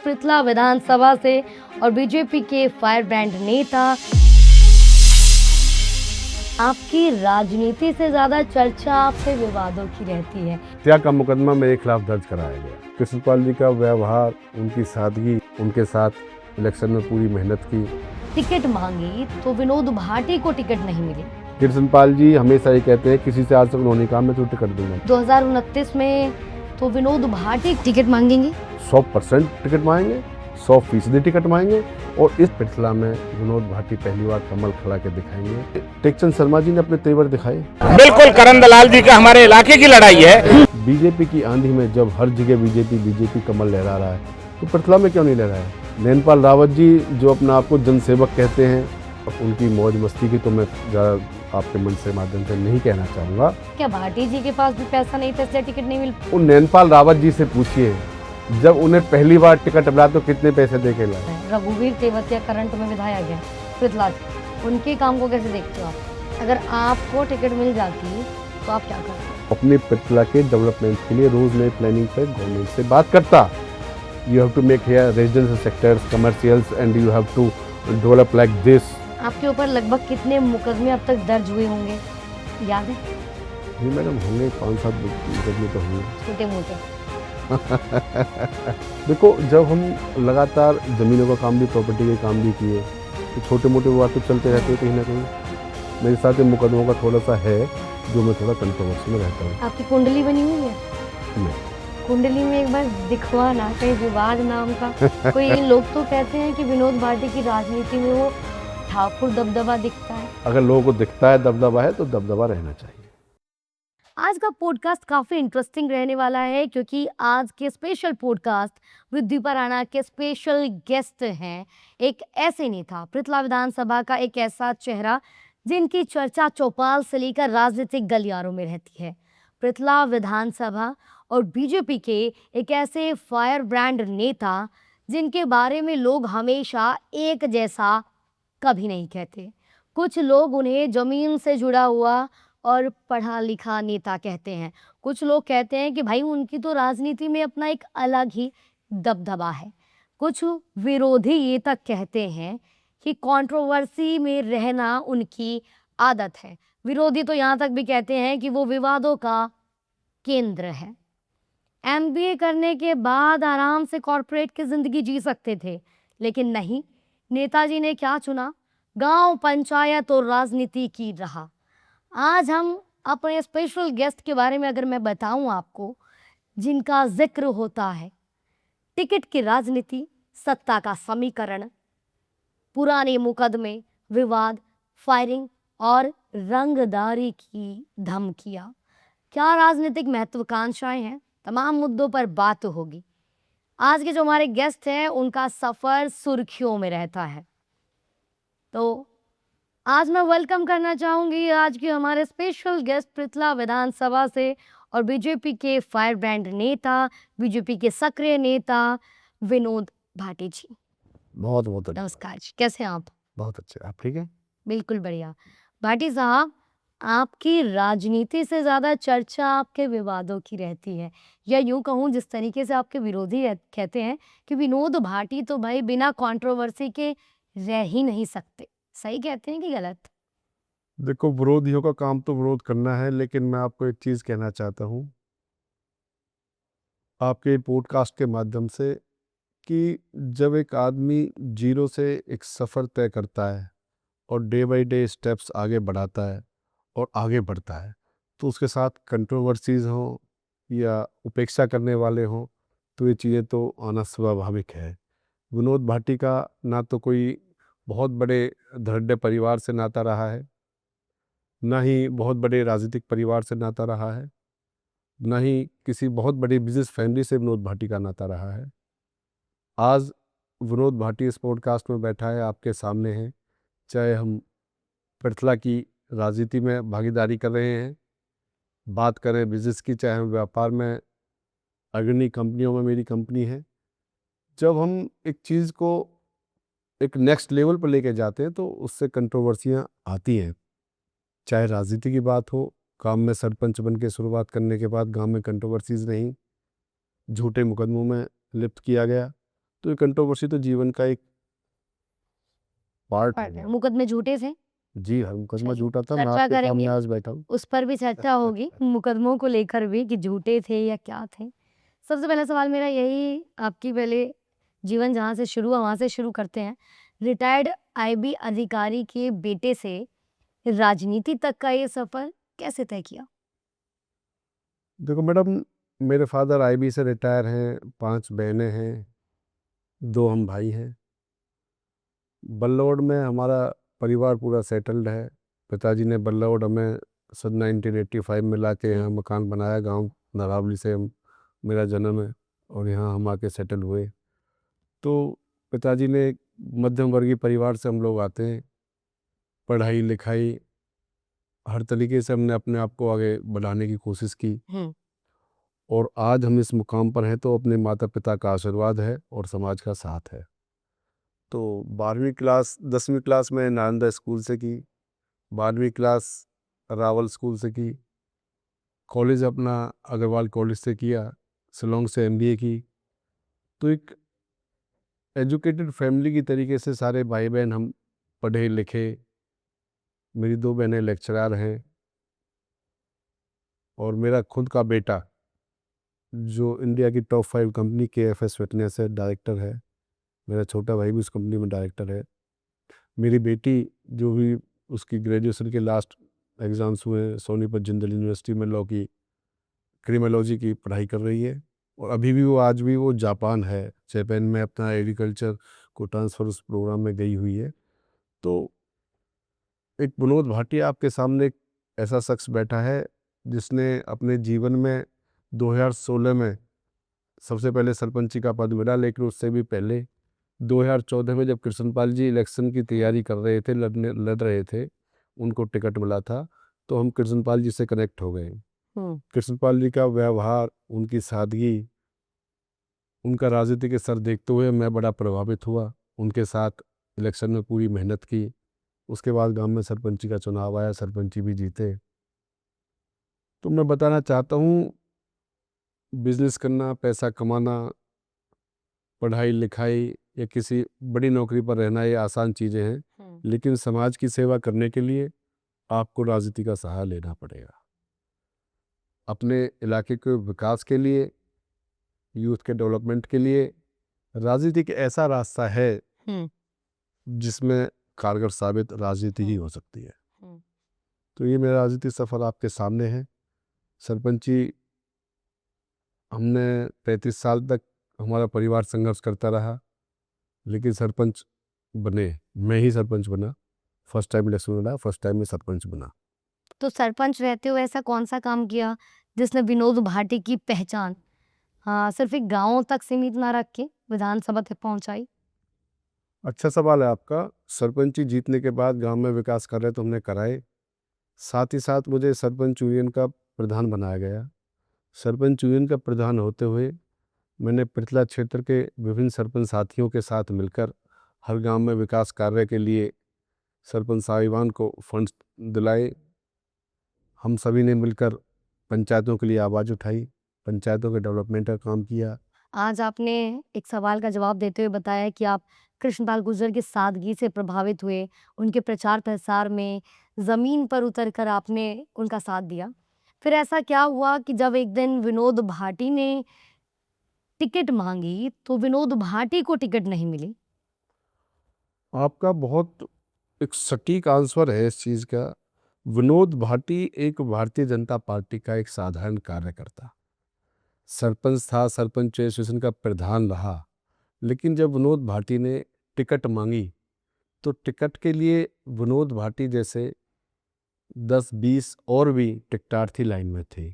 पृथला विधानसभा से और बीजेपी के फायर ब्रांड नेता। आपकी राजनीति से ज्यादा चर्चा आपसे विवादों की रहती है। हत्या का मुकदमा मेरे खिलाफ दर्ज कराया गया। कृष्णपाल जी का व्यवहार, उनकी सादगी, उनके साथ इलेक्शन में पूरी मेहनत की। टिकट मांगी तो विनोद भाटी को टिकट नहीं मिली। कृष्णपाल जी हमेशा ये कहते हैं किसी से आज तक उन्होंने कहा मैं तो टिकट दूंगा। 2029 में तो विनोद भाटी टिकट मांगेंगे। 100% टिकट मांगेंगे, 100% टिकट मांगेंगे। और इस पिछला में विनोद भाटी पहली बार कमल खड़ा के दिखाएंगे। टेकचंद शर्मा जी ने अपने तेवर दिखाए। बिल्कुल करण दलाल जी का हमारे इलाके की लड़ाई है। बीजेपी की आंधी में जब हर जगह बीजेपी कमल लहरा रहा है तो पृथला में क्यों नहीं लहरा है? नैनपाल रावत जी जो अपना आपको जनसेवक कहते हैं, उनकी मौज मस्ती की तो मैं ज़्यादा आपके मंच से माध्यम से नहीं कहना चाहूँगा। क्या भाटी जी के पास भी पैसा नहीं था इसलिए टिकट नहीं मिल? उन नैनपाल रावत जी से पूछिए, जब उन्हें पहली बार टिकट मिला तो कितने पैसे दे के लाए? रघुवीर तेवतिया करंट में विधाया गया पृथला से, उनके काम को कैसे देखते हो आप? अगर आपको टिकट मिल जाती तो आप क्या करते? अपने पृथला के डेवलपमेंट के लिए रोज नई प्लानिंग पर गवर्नमेंट से बात करता। You have to make here residential sectors, commercials and you have to develop like this. आपके ऊपर लगभग कितने मुकदमे अब तक दर्ज हुए होंगे, याद है? जी मैडम, होंगे 5-7 मुकदमे तो होंगे, छोटे मोटे। देखो, जब हम लगातार जमीनों का काम भी, प्रॉपर्टी के काम भी किए तो छोटे मोटे विवाद तो चलते रहते हैं कहीं ना कहीं। मेरे साथ इन मुकदमों का थोड़ा सा है जो मैं थोड़ा कंट्रोवर्सी में रहता हूँ। आपकी कुंडली बनी हुई है? नहीं। कुंडली में एक बार दिखवाना, कहीं विवाद नाम का कोई। लोग तो कहते हैं कि विनोद भाटी की राजनीति में वो ठाकुर दबदबा दिखता है। अगर लोगों को दिखता है दबदबा है तो दबदबा रहना चाहिए। आज का पॉडकास्ट काफी इंटरेस्टिंग रहने वाला है क्योंकि आज के special podcast with Deepa Rana के स्पेशल गेस्ट हैं एक ऐसे नेता, पृथला विधानसभा का एक ऐसा चेहरा जिनकी चर्चा चौपाल से लेकर राजनीतिक गलियारों में रहती है। पृथला विधानसभा और बीजेपी के एक ऐसे फायर ब्रांड नेता जिनके बारे में लोग हमेशा एक जैसा कभी नहीं कहते। कुछ लोग उन्हें जमीन से जुड़ा हुआ और पढ़ा लिखा नेता कहते हैं। कुछ लोग कहते हैं कि भाई उनकी तो राजनीति में अपना एक अलग ही दबदबा है। कुछ विरोधी ये तक कहते हैं कि कंट्रोवर्सी में रहना उनकी आदत है। विरोधी तो यहाँ तक भी कहते हैं कि वो विवादों का केंद्र है। एमबीए करने के बाद आराम से कॉर्पोरेट की जिंदगी जी सकते थे, लेकिन नहीं, नेताजी ने क्या चुना? गांव, पंचायत और राजनीति की राह। आज हम अपने स्पेशल गेस्ट के बारे में अगर मैं बताऊं आपको, जिनका जिक्र होता है टिकट की राजनीति, सत्ता का समीकरण, पुराने मुकदमे, विवाद, फायरिंग और रंगदारी की धमकियां, क्या राजनीतिक महत्वाकांक्षाएं हैं, तमाम मुद्दों पर बात होगी। आज के जो हमारे गेस्ट हैं उनका सफर सुर्खियों में रहता है। तो आज मैं वेलकम करना चाहूंगी आज के हमारे स्पेशल गेस्ट पृथला विधानसभा से और बीजेपी के फायर ब्रांड नेता, बीजेपी के सक्रिय नेता विनोद भाटी जी। बहुत बहुत नमस्कार जी, कैसे हैं आप? बहुत अच्छे। आप ठीक है? बिल्कुल बढ़िया। भाटी साहब, आपकी राजनीति से ज्यादा चर्चा आपके विवादों की रहती है, या यूं कहूं जिस तरीके से आपके विरोधी कहते हैं कि विनोद भाटी तो भाई बिना कंट्रोवर्सी के रह ही नहीं सकते। सही कहते हैं कि गलत? देखो, विरोधियों का काम तो विरोध करना है, लेकिन मैं आपको एक चीज़ कहना चाहता हूँ आपके पॉडकास्ट के माध्यम से कि जब एक आदमी जीरो से एक सफ़र तय करता है और डे बाय डे स्टेप्स आगे बढ़ाता है और आगे बढ़ता है, तो उसके साथ कंट्रोवर्सीज़ हों या उपेक्षा करने वाले हों, तो ये चीज़ें तो आना स्वाभाविक है। विनोद भाटी का ना तो कोई बहुत बड़े धड़ल्ले परिवार से नाता रहा है, ना ही बहुत बड़े राजनीतिक परिवार से नाता रहा है, ना ही किसी बहुत बड़ी बिजनेस फैमिली से विनोद भाटी का नाता रहा है। आज विनोद भाटी इस पॉडकास्ट में बैठा है, आपके सामने है। चाहे हम पृथला की राजनीति में भागीदारी कर रहे हैं, बात करें बिजनेस की, चाहे हम व्यापार में, अग्रणी कंपनियों में मेरी कंपनी है। जब हम एक चीज़ को एक नेक्स्ट लेवल पर लेके जाते हैं तो उससे कंट्रोवर्सियाँ आती हैं। चाहे राजनीति की बात हो, काम में सरपंच बन के शुरुआत करने के बाद गांव में कंट्रोवर्सीज रहीं, झूठे मुकदमों में लिप्त किया गया, तो ये कंट्रोवर्सी तो जीवन का एक पार्ट है। मुकदमे झूठे थे, जी हाँ, मुकदमा चलिए, झूठा था, मैं चर्चा आपके सामने करेंगे। आज बैठा हूँ। उस पर भी चर्चा होगी, मुकदमों को लेकर भी कि झूठे थे या क्या थे। सबसे पहला सवाल मेरा यही आपकी पहले जीवन जहाँ से शुरू हुआ वहाँ से शुरू करते हैं। रिटायर्ड आईबी अधिकारी के बेटे से राजनीति तक का ये सफर कैसे तय किया? देखो मैडम, मेरे फादर आईबी से रिटायर हैं, 5 बहनें हैं, 2 हम भाई हैं। बल्लौड़ में हमारा परिवार पूरा सेटल्ड है। पिताजी ने बल्लौड़ हमें सन 1985 में लाके यहाँ मकान बनाया। गांव नरावली से मेरा जन्म है और यहाँ हम आके सेटल हुए। तो पिताजी ने मध्यम वर्गीय परिवार से हम लोग आते हैं। पढ़ाई लिखाई हर तरीके से हमने अपने आप को आगे बढ़ाने की कोशिश की और आज हम इस मुकाम पर हैं तो अपने माता पिता का आशीर्वाद है और समाज का साथ है। तो 12वीं क्लास 10वीं क्लास में नालंदा स्कूल से की, 12वीं क्लास रावल स्कूल से की, कॉलेज अपना अग्रवाल कॉलेज से किया, शिलोंग से एमबीए की। तो एक एजुकेटेड फैमिली की तरीके से सारे भाई बहन हम पढ़े लिखे। मेरी 2 बहनें लेक्चरर हैं और मेरा खुद का बेटा जो इंडिया की टॉप 5 कंपनी KFS फिटनेस है, डायरेक्टर है। मेरा छोटा भाई भी उस कंपनी में डायरेक्टर है। मेरी बेटी जो भी उसकी ग्रेजुएशन के लास्ट एग्ज़ाम्स हुए, सोनीपत जिंदल यूनिवर्सिटी में लॉ की क्रिमिनोलॉजी की पढ़ाई कर रही है और अभी भी वो आज भी वो जापान है, जापान में अपना एग्रीकल्चर को ट्रांसफ़र उस प्रोग्राम में गई हुई है। तो एक विनोद भाटिया आपके सामने एक ऐसा शख्स बैठा है जिसने अपने जीवन में 2016 में सबसे पहले सरपंची का पद मिला, लेकिन उससे भी पहले 2014 में जब कृष्णपाल जी इलेक्शन की तैयारी कर रहे थे, लड़ रहे थे, उनको टिकट मिला था, तो हम कृष्णपाल जी से कनेक्ट हो गए। कृष्णपाल जी का व्यवहार, उनकी सादगी, उनका राजनीति के सर देखते हुए मैं बड़ा प्रभावित हुआ। उनके साथ इलेक्शन में पूरी मेहनत की। उसके बाद गांव में सरपंची का चुनाव आया, सरपंची भी जीते। तो मैं बताना चाहता हूँ, बिजनेस करना, पैसा कमाना, पढ़ाई लिखाई या किसी बड़ी नौकरी पर रहना ये आसान चीज़ें हैं, लेकिन समाज की सेवा करने के लिए आपको राजनीति का सहारा लेना पड़ेगा। अपने इलाके के विकास के लिए, यूथ के डेवलपमेंट के लिए राजनीति एक ऐसा रास्ता है जिसमें कारगर साबित राजनीति ही हो सकती है। तो ये मेरा राजनीतिक सफ़र आपके सामने है। सरपंची हमने 35 साल तक हमारा परिवार संघर्ष करता रहा, लेकिन सरपंच बने, मैं ही सरपंच बना। फर्स्ट टाइम इलेक्शन लड़ा, फर्स्ट टाइम में सरपंच बना। तो सरपंच रहते हुए ऐसा कौन सा काम किया जिसने विनोद भाटी की पहचान सिर्फ एक गाँव तक सीमित ना रख के विधानसभा तक पहुंचाई? अच्छा सवाल है आपका। सरपंची जीतने के बाद गांव में विकास कर रहे तो हमने कराए। साथ ही साथ मुझे सरपंच यूनियन का प्रधान बनाया गया। सरपंच यूनियन का प्रधान होते हुए मैंने पृथला क्षेत्र के विभिन्न सरपंच साथियों के साथ मिलकर हर गांव में विकास कार्य के लिए सरपंच साहिबान को फंड्स दिलाए। हम सभी ने मिलकर पंचायतों के लिए आवाज़ उठाई, पंचायतों के डेवलपमेंट का काम किया। आज आपने एक सवाल का जवाब देते हुए बताया कि आप कृष्णपाल गुर्जर की सादगी से प्रभावित हुए, उनके प्रचार प्रसार में ज़मीन पर उतरकर आपने उनका साथ दिया। फिर ऐसा क्या हुआ कि जब एक दिन विनोद भाटी ने टिकट मांगी तो विनोद भाटी को टिकट नहीं मिली? आपका बहुत एक सटीक आंसर है इस चीज़ का। विनोद भाटी एक भारतीय जनता पार्टी का एक साधारण कार्यकर्ता, सरपंच था, सरपंच एसोसिएशन का प्रधान रहा, लेकिन जब विनोद भाटी ने टिकट मांगी तो टिकट के लिए विनोद भाटी जैसे 10-20 और भी टिकटार्थी लाइन में थे।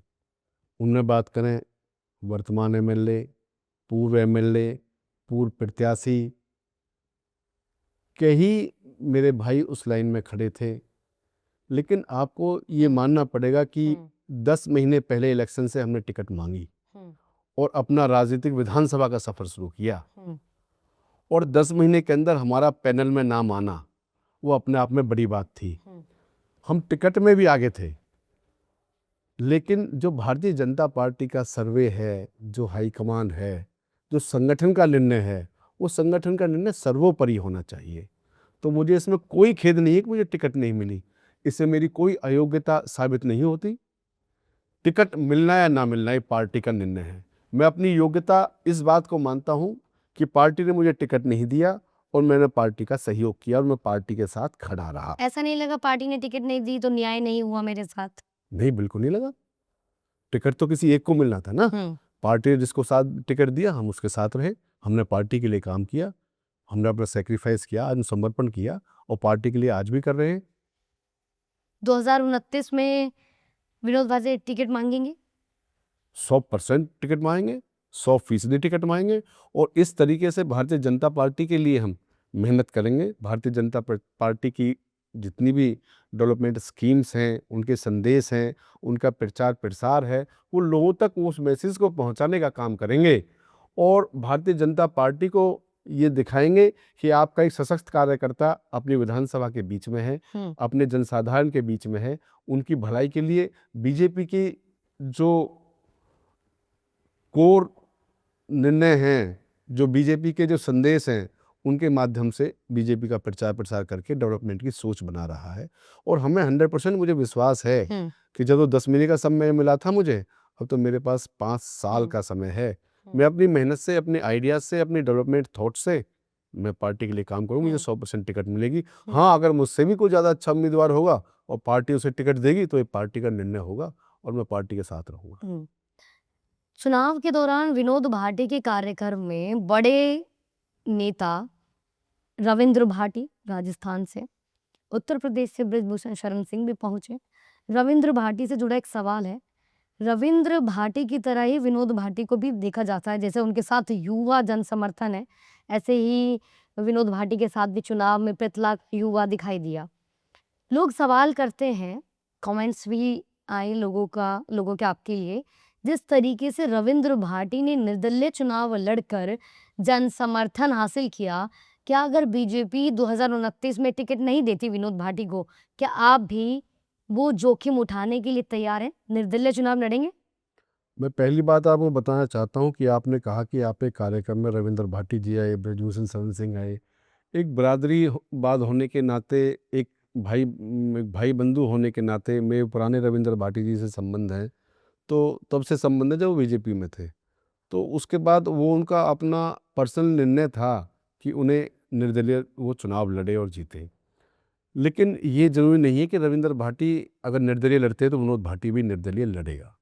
उनमें बात करें वर्तमान एमएलए, पूर्व एमएलए, पूर्व प्रत्याशी के ही मेरे भाई उस लाइन में खड़े थे। लेकिन आपको ये मानना पड़ेगा कि 10 महीने पहले इलेक्शन से हमने टिकट मांगी और अपना राजनीतिक विधानसभा का सफ़र शुरू किया और 10 महीने के अंदर हमारा पैनल में नाम आना वो अपने आप में बड़ी बात थी। हम टिकट में भी आगे थे, लेकिन जो भारतीय जनता पार्टी का सर्वे है, जो हाईकमान है, जो संगठन का निर्णय है, वो संगठन का निर्णय सर्वोपरि होना चाहिए। तो मुझे इसमें कोई खेद नहीं है कि मुझे टिकट नहीं मिली, इससे मेरी कोई अयोग्यता साबित नहीं होती। टिकट मिलना या ना मिलना ये पार्टी का निर्णय है। मैं अपनी योग्यता इस बात को मानता हूँ कि पार्टी ने मुझे टिकट नहीं दिया और मैंने पार्टी का सहयोग किया और मैं पार्टी के साथ खड़ा रहा। ऐसा नहीं लगा पार्टी ने टिकट नहीं दी तो न्याय नहीं हुआ मेरे साथ? नहीं, बिल्कुल नहीं लगा। टिकट तो किसी एक को मिलना था ना। पार्टी ने जिसको साथ टिकट दिया हम उसके साथ रहे, हमने पार्टी के लिए काम किया, हमने अपना सेक्रीफाइस किया, आत्मसमर्पण किया और पार्टी के लिए आज भी कर रहे हैं। 2029 में विनोद भाटी टिकट मांगेंगे? 100% टिकट मांगेंगे, 100% टिकट मांगेंगे और इस तरीके से भारतीय जनता पार्टी के लिए हम मेहनत करेंगे। भारतीय जनता पार्टी की जितनी भी डेवलपमेंट स्कीम्स हैं, उनके संदेश हैं, उनका प्रचार प्रसार है, वो लोगों तक उस मैसेज को पहुंचाने का काम करेंगे और भारतीय जनता पार्टी को ये दिखाएंगे कि आपका एक सशक्त कार्यकर्ता अपनी विधानसभा के बीच में है, अपने जनसाधारण के बीच में है, उनकी भलाई के लिए बीजेपी की जो कोर निर्णय हैं, जो बीजेपी के जो संदेश हैं, उनके माध्यम से बीजेपी का प्रचार प्रसार करके डेवलपमेंट की सोच बना रहा है और हमें 100% मुझे विश्वास है कि जब 10 महीने का समय मिला था मुझे, अब तो मेरे पास 5 साल का समय है। मैं अपनी मेहनत से, अपने आइडियाज से, अपनी डेवलपमेंट थॉट से मैं पार्टी के लिए काम करूँ, मुझे 100% टिकट मिलेगी। हाँ, अगर मुझसे भी कोई ज़्यादा अच्छा उम्मीदवार होगा और पार्टी उसे टिकट देगी तो ये पार्टी का निर्णय होगा और मैं पार्टी के साथ रहूँगा। चुनाव के दौरान विनोद भाटी के कार्यक्रम में बड़े नेता रविंद्र भाटी राजस्थान से, उत्तर प्रदेश से बृजभूषण शरण सिंह भी पहुंचे। रविंद्र भाटी से जुड़ा एक सवाल है, रविंद्र भाटी की तरह ही विनोद भाटी को भी देखा जाता है, जैसे उनके साथ युवा जन समर्थन है, ऐसे ही विनोद भाटी के साथ भी चुनाव में पृथला युवा दिखाई दिया। लोग सवाल करते हैं, कमेंट्स भी आए लोगों के आपके लिए, जिस तरीके से रविंद्र भाटी ने निर्दलीय चुनाव लड़कर जन समर्थन हासिल किया, क्या अगर बीजेपी 2029 में टिकट नहीं देती विनोद भाटी को, क्या आप भी वो जोखिम उठाने के लिए तैयार हैं? निर्दलीय चुनाव लड़ेंगे? मैं पहली बात आपको बताना चाहता हूँ कि आपने कहा कि आप एक कार्यक्रम में रविंद्र भाटी जी आए, बृजभूषण शरण सिंह आए। एक बरादरीवाद होने के नाते, एक भाई बंधु होने के नाते मेरे पुराने रविंद्र भाटी जी से संबंध है, तो तब से संबंध है जब वो बीजेपी में थे। तो उसके बाद वो उनका अपना पर्सनल निर्णय था कि उन्हें निर्दलीय वो चुनाव लड़े और जीते। लेकिन ये ज़रूरी नहीं है कि रविंद्र भाटी अगर निर्दलीय लड़ते हैं तो विनोद भाटी भी निर्दलीय लड़ेगा।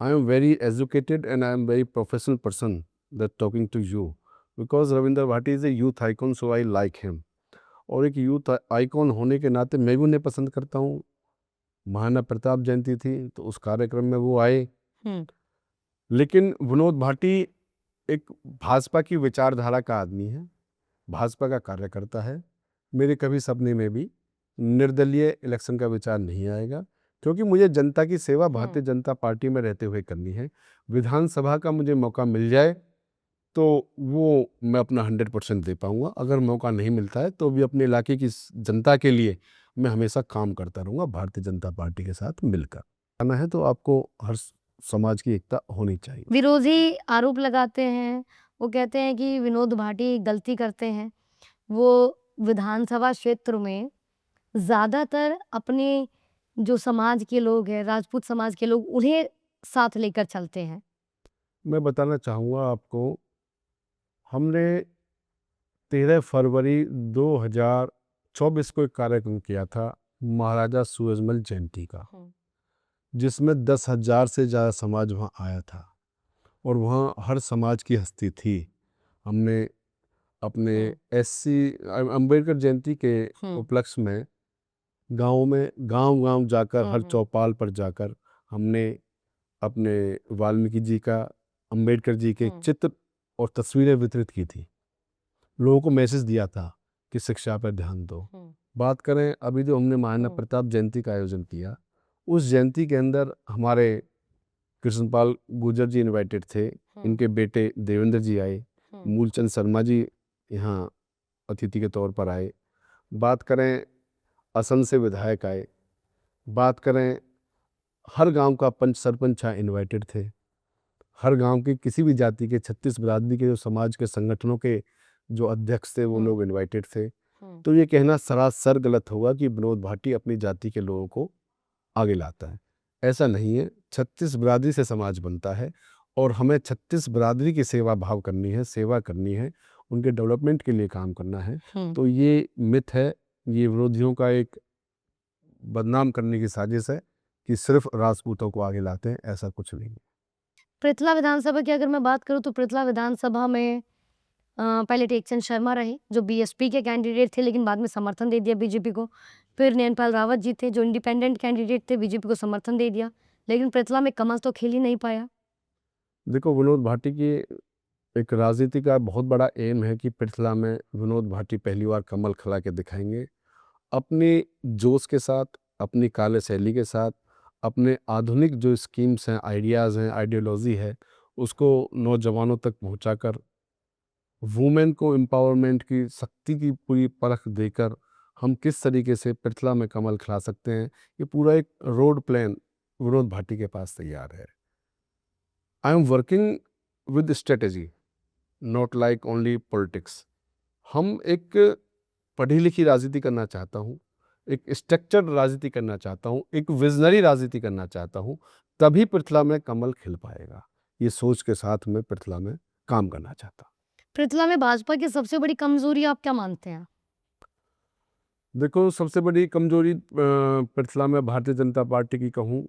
I am very educated and I am very professional person that talking to you because Ravindra Bhatti is a youth icon, so I like him. और एक यूथ आइकॉन होने के नाते मैं भी उन्हें पसंद करता हूँ। महाराणा प्रताप जयंती थी तो उस कार्यक्रम में वो आए। लेकिन विनोद भाटी एक भाजपा की विचारधारा का आदमी है, भाजपा का कार्यकर्ता है। मेरे कभी सपने में भी निर्दलीय इलेक्शन का विचार नहीं आएगा, क्योंकि मुझे जनता की सेवा भारतीय जनता पार्टी में रहते हुए करनी है। विधानसभा का मुझे मौका मिल जाए तो वो मैं अपना 100% दे पाऊंगा। अगर मौका नहीं मिलता है तो भी अपने इलाके की जनता के लिए मैं हमेशा काम करता रहूँगा भारतीय जनता पार्टी के साथ मिलकर। आना है तो आपको हर समाज की एकता होनी चाहिए। विरोधी आरोप लगाते हैं, वो कहते हैं कि विनोद भाटी गलती करते हैं, वो विधानसभा क्षेत्र में ज़्यादातर अपने जो समाज के लोग हैं, राजपूत समाज के लोग, उन्हें साथ लेकर चलते हैं। मैं बताना चाहूँगा आपको, हमने 13 फरवरी 2024 को एक कार्यक्रम किया था महाराजा सूरजमल जयंती का, जिसमें 10,000 से ज़्यादा समाज वहाँ आया था और वहाँ हर समाज की हस्ती थी। हमने अपने एससी अम्बेडकर जयंती के उपलक्ष्य में गांव जाकर, हर चौपाल पर जाकर हमने अपने वाल्मीकि जी का, अम्बेडकर जी के चित्र और तस्वीरें वितरित की थी। लोगों को मैसेज दिया था कि शिक्षा पर ध्यान दो। बात करें अभी जो हमने महाराणा प्रताप जयंती का आयोजन किया, उस जयंती के अंदर हमारे कृष्णपाल गुर्जर जी इनवाइटेड थे, इनके बेटे देवेंद्र जी आए, मूलचंद शर्मा जी यहाँ अतिथि के तौर पर आए। बात करें असम से विधायक आए। बात करें हर गांव का पंच सरपंच इनवाइटेड थे। हर गांव की किसी भी जाति के 36 बिरादरी के जो समाज के संगठनों के जो अध्यक्ष थे वो लोग इनवाइटेड थे। तो ये कहना सरासर गलत होगा कि विनोद भाटी अपनी जाति के लोगों को आगे लाता है। ऐसा नहीं है। 36 बिरादरी से समाज बनता है और हमें 36 बिरादरी की सेवा भाव करनी है, सेवा करनी है, उनके डेवलपमेंट के लिए काम करना है। तो ये मिथ है, ये विरोधियों का एक बदनाम करने की साजिश है कि सिर्फ राजपूतों को आगे लाते हैं, ऐसा कुछ नहीं है। पृथला विधानसभा की अगर मैं बात करूं तो पृथला विधानसभा में पहले टेकचंद शर्मा रहे जो बीएसपी के कैंडिडेट थे, लेकिन बाद में समर्थन दे दिया बीजेपी को। फिर नैनपाल रावत जी थे जो इंडिपेंडेंट कैंडिडेट थे, बीजेपी को समर्थन दे दिया, लेकिन पृथला में कमल तो खिल ही नहीं पाया। देखो, विनोद भाटी की एक राजनीति का बहुत बड़ा एम है कि पृथला में विनोद भाटी पहली बार कमल खिला के दिखाएंगे। अपने जोश के साथ, अपनी कार्यशैली के साथ, अपने आधुनिक जो स्कीम्स हैं, आइडियाज़ हैं, आइडियोलॉजी है, उसको नौजवानों तक पहुंचाकर वुमेन को एम्पावरमेंट की शक्ति की पूरी परख देकर हम किस तरीके से पृथला में कमल खिला सकते हैं, ये पूरा एक रोड प्लान विनोद भाटी के पास तैयार है। I am working with strategy, not like only politics. हम एक पढ़ी लिखी राजनीति करना चाहता हूँ, एक स्ट्रक्चर्ड राजनीति करना चाहता हूँ, एक विजनरी राजनीति करना चाहता हूँ, तभी पृथला में कमल खिल पाएगा। ये सोच के साथ मैं पृथला में काम करना चाहता हूँ। पृथला में भाजपा की सबसे बड़ी कमजोरी आप क्या मानते हैं? देखो, सबसे बड़ी कमजोरी पृथला में भारतीय जनता पार्टी की कहूँ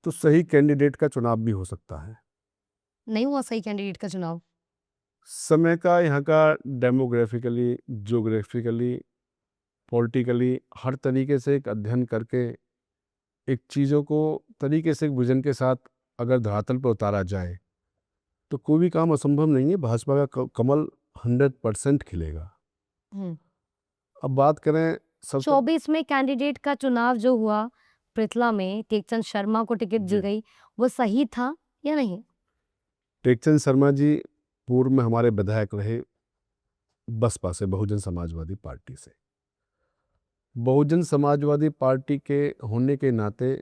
तो सही कैंडिडेट का चुनाव भी हो सकता है। नहीं हुआ सही कैंडिडेट का चुनाव। समय का, यहाँ का डेमोग्राफिकली, ज्योग्राफिकली, पॉलिटिकली हर तरीके से एक अध्ययन करके एक चीज़ों को तरीके से एक विजन के साथ अगर धरातल पर उतारा जाए तो कोई भी काम असंभव नहीं है। भाजपा का कमल 100% खिलेगा। अब बात करें सबसे 24 में कैंडिडेट का चुनाव जो हुआ पृथला में, टेकचंद शर्मा को टिकट दी जी। गई, वो सही था या नहीं? टेकचंद शर्मा जी पूर्व में हमारे विधायक रहे बसपा से, बहुजन समाजवादी पार्टी से। बहुजन समाजवादी पार्टी के होने के नाते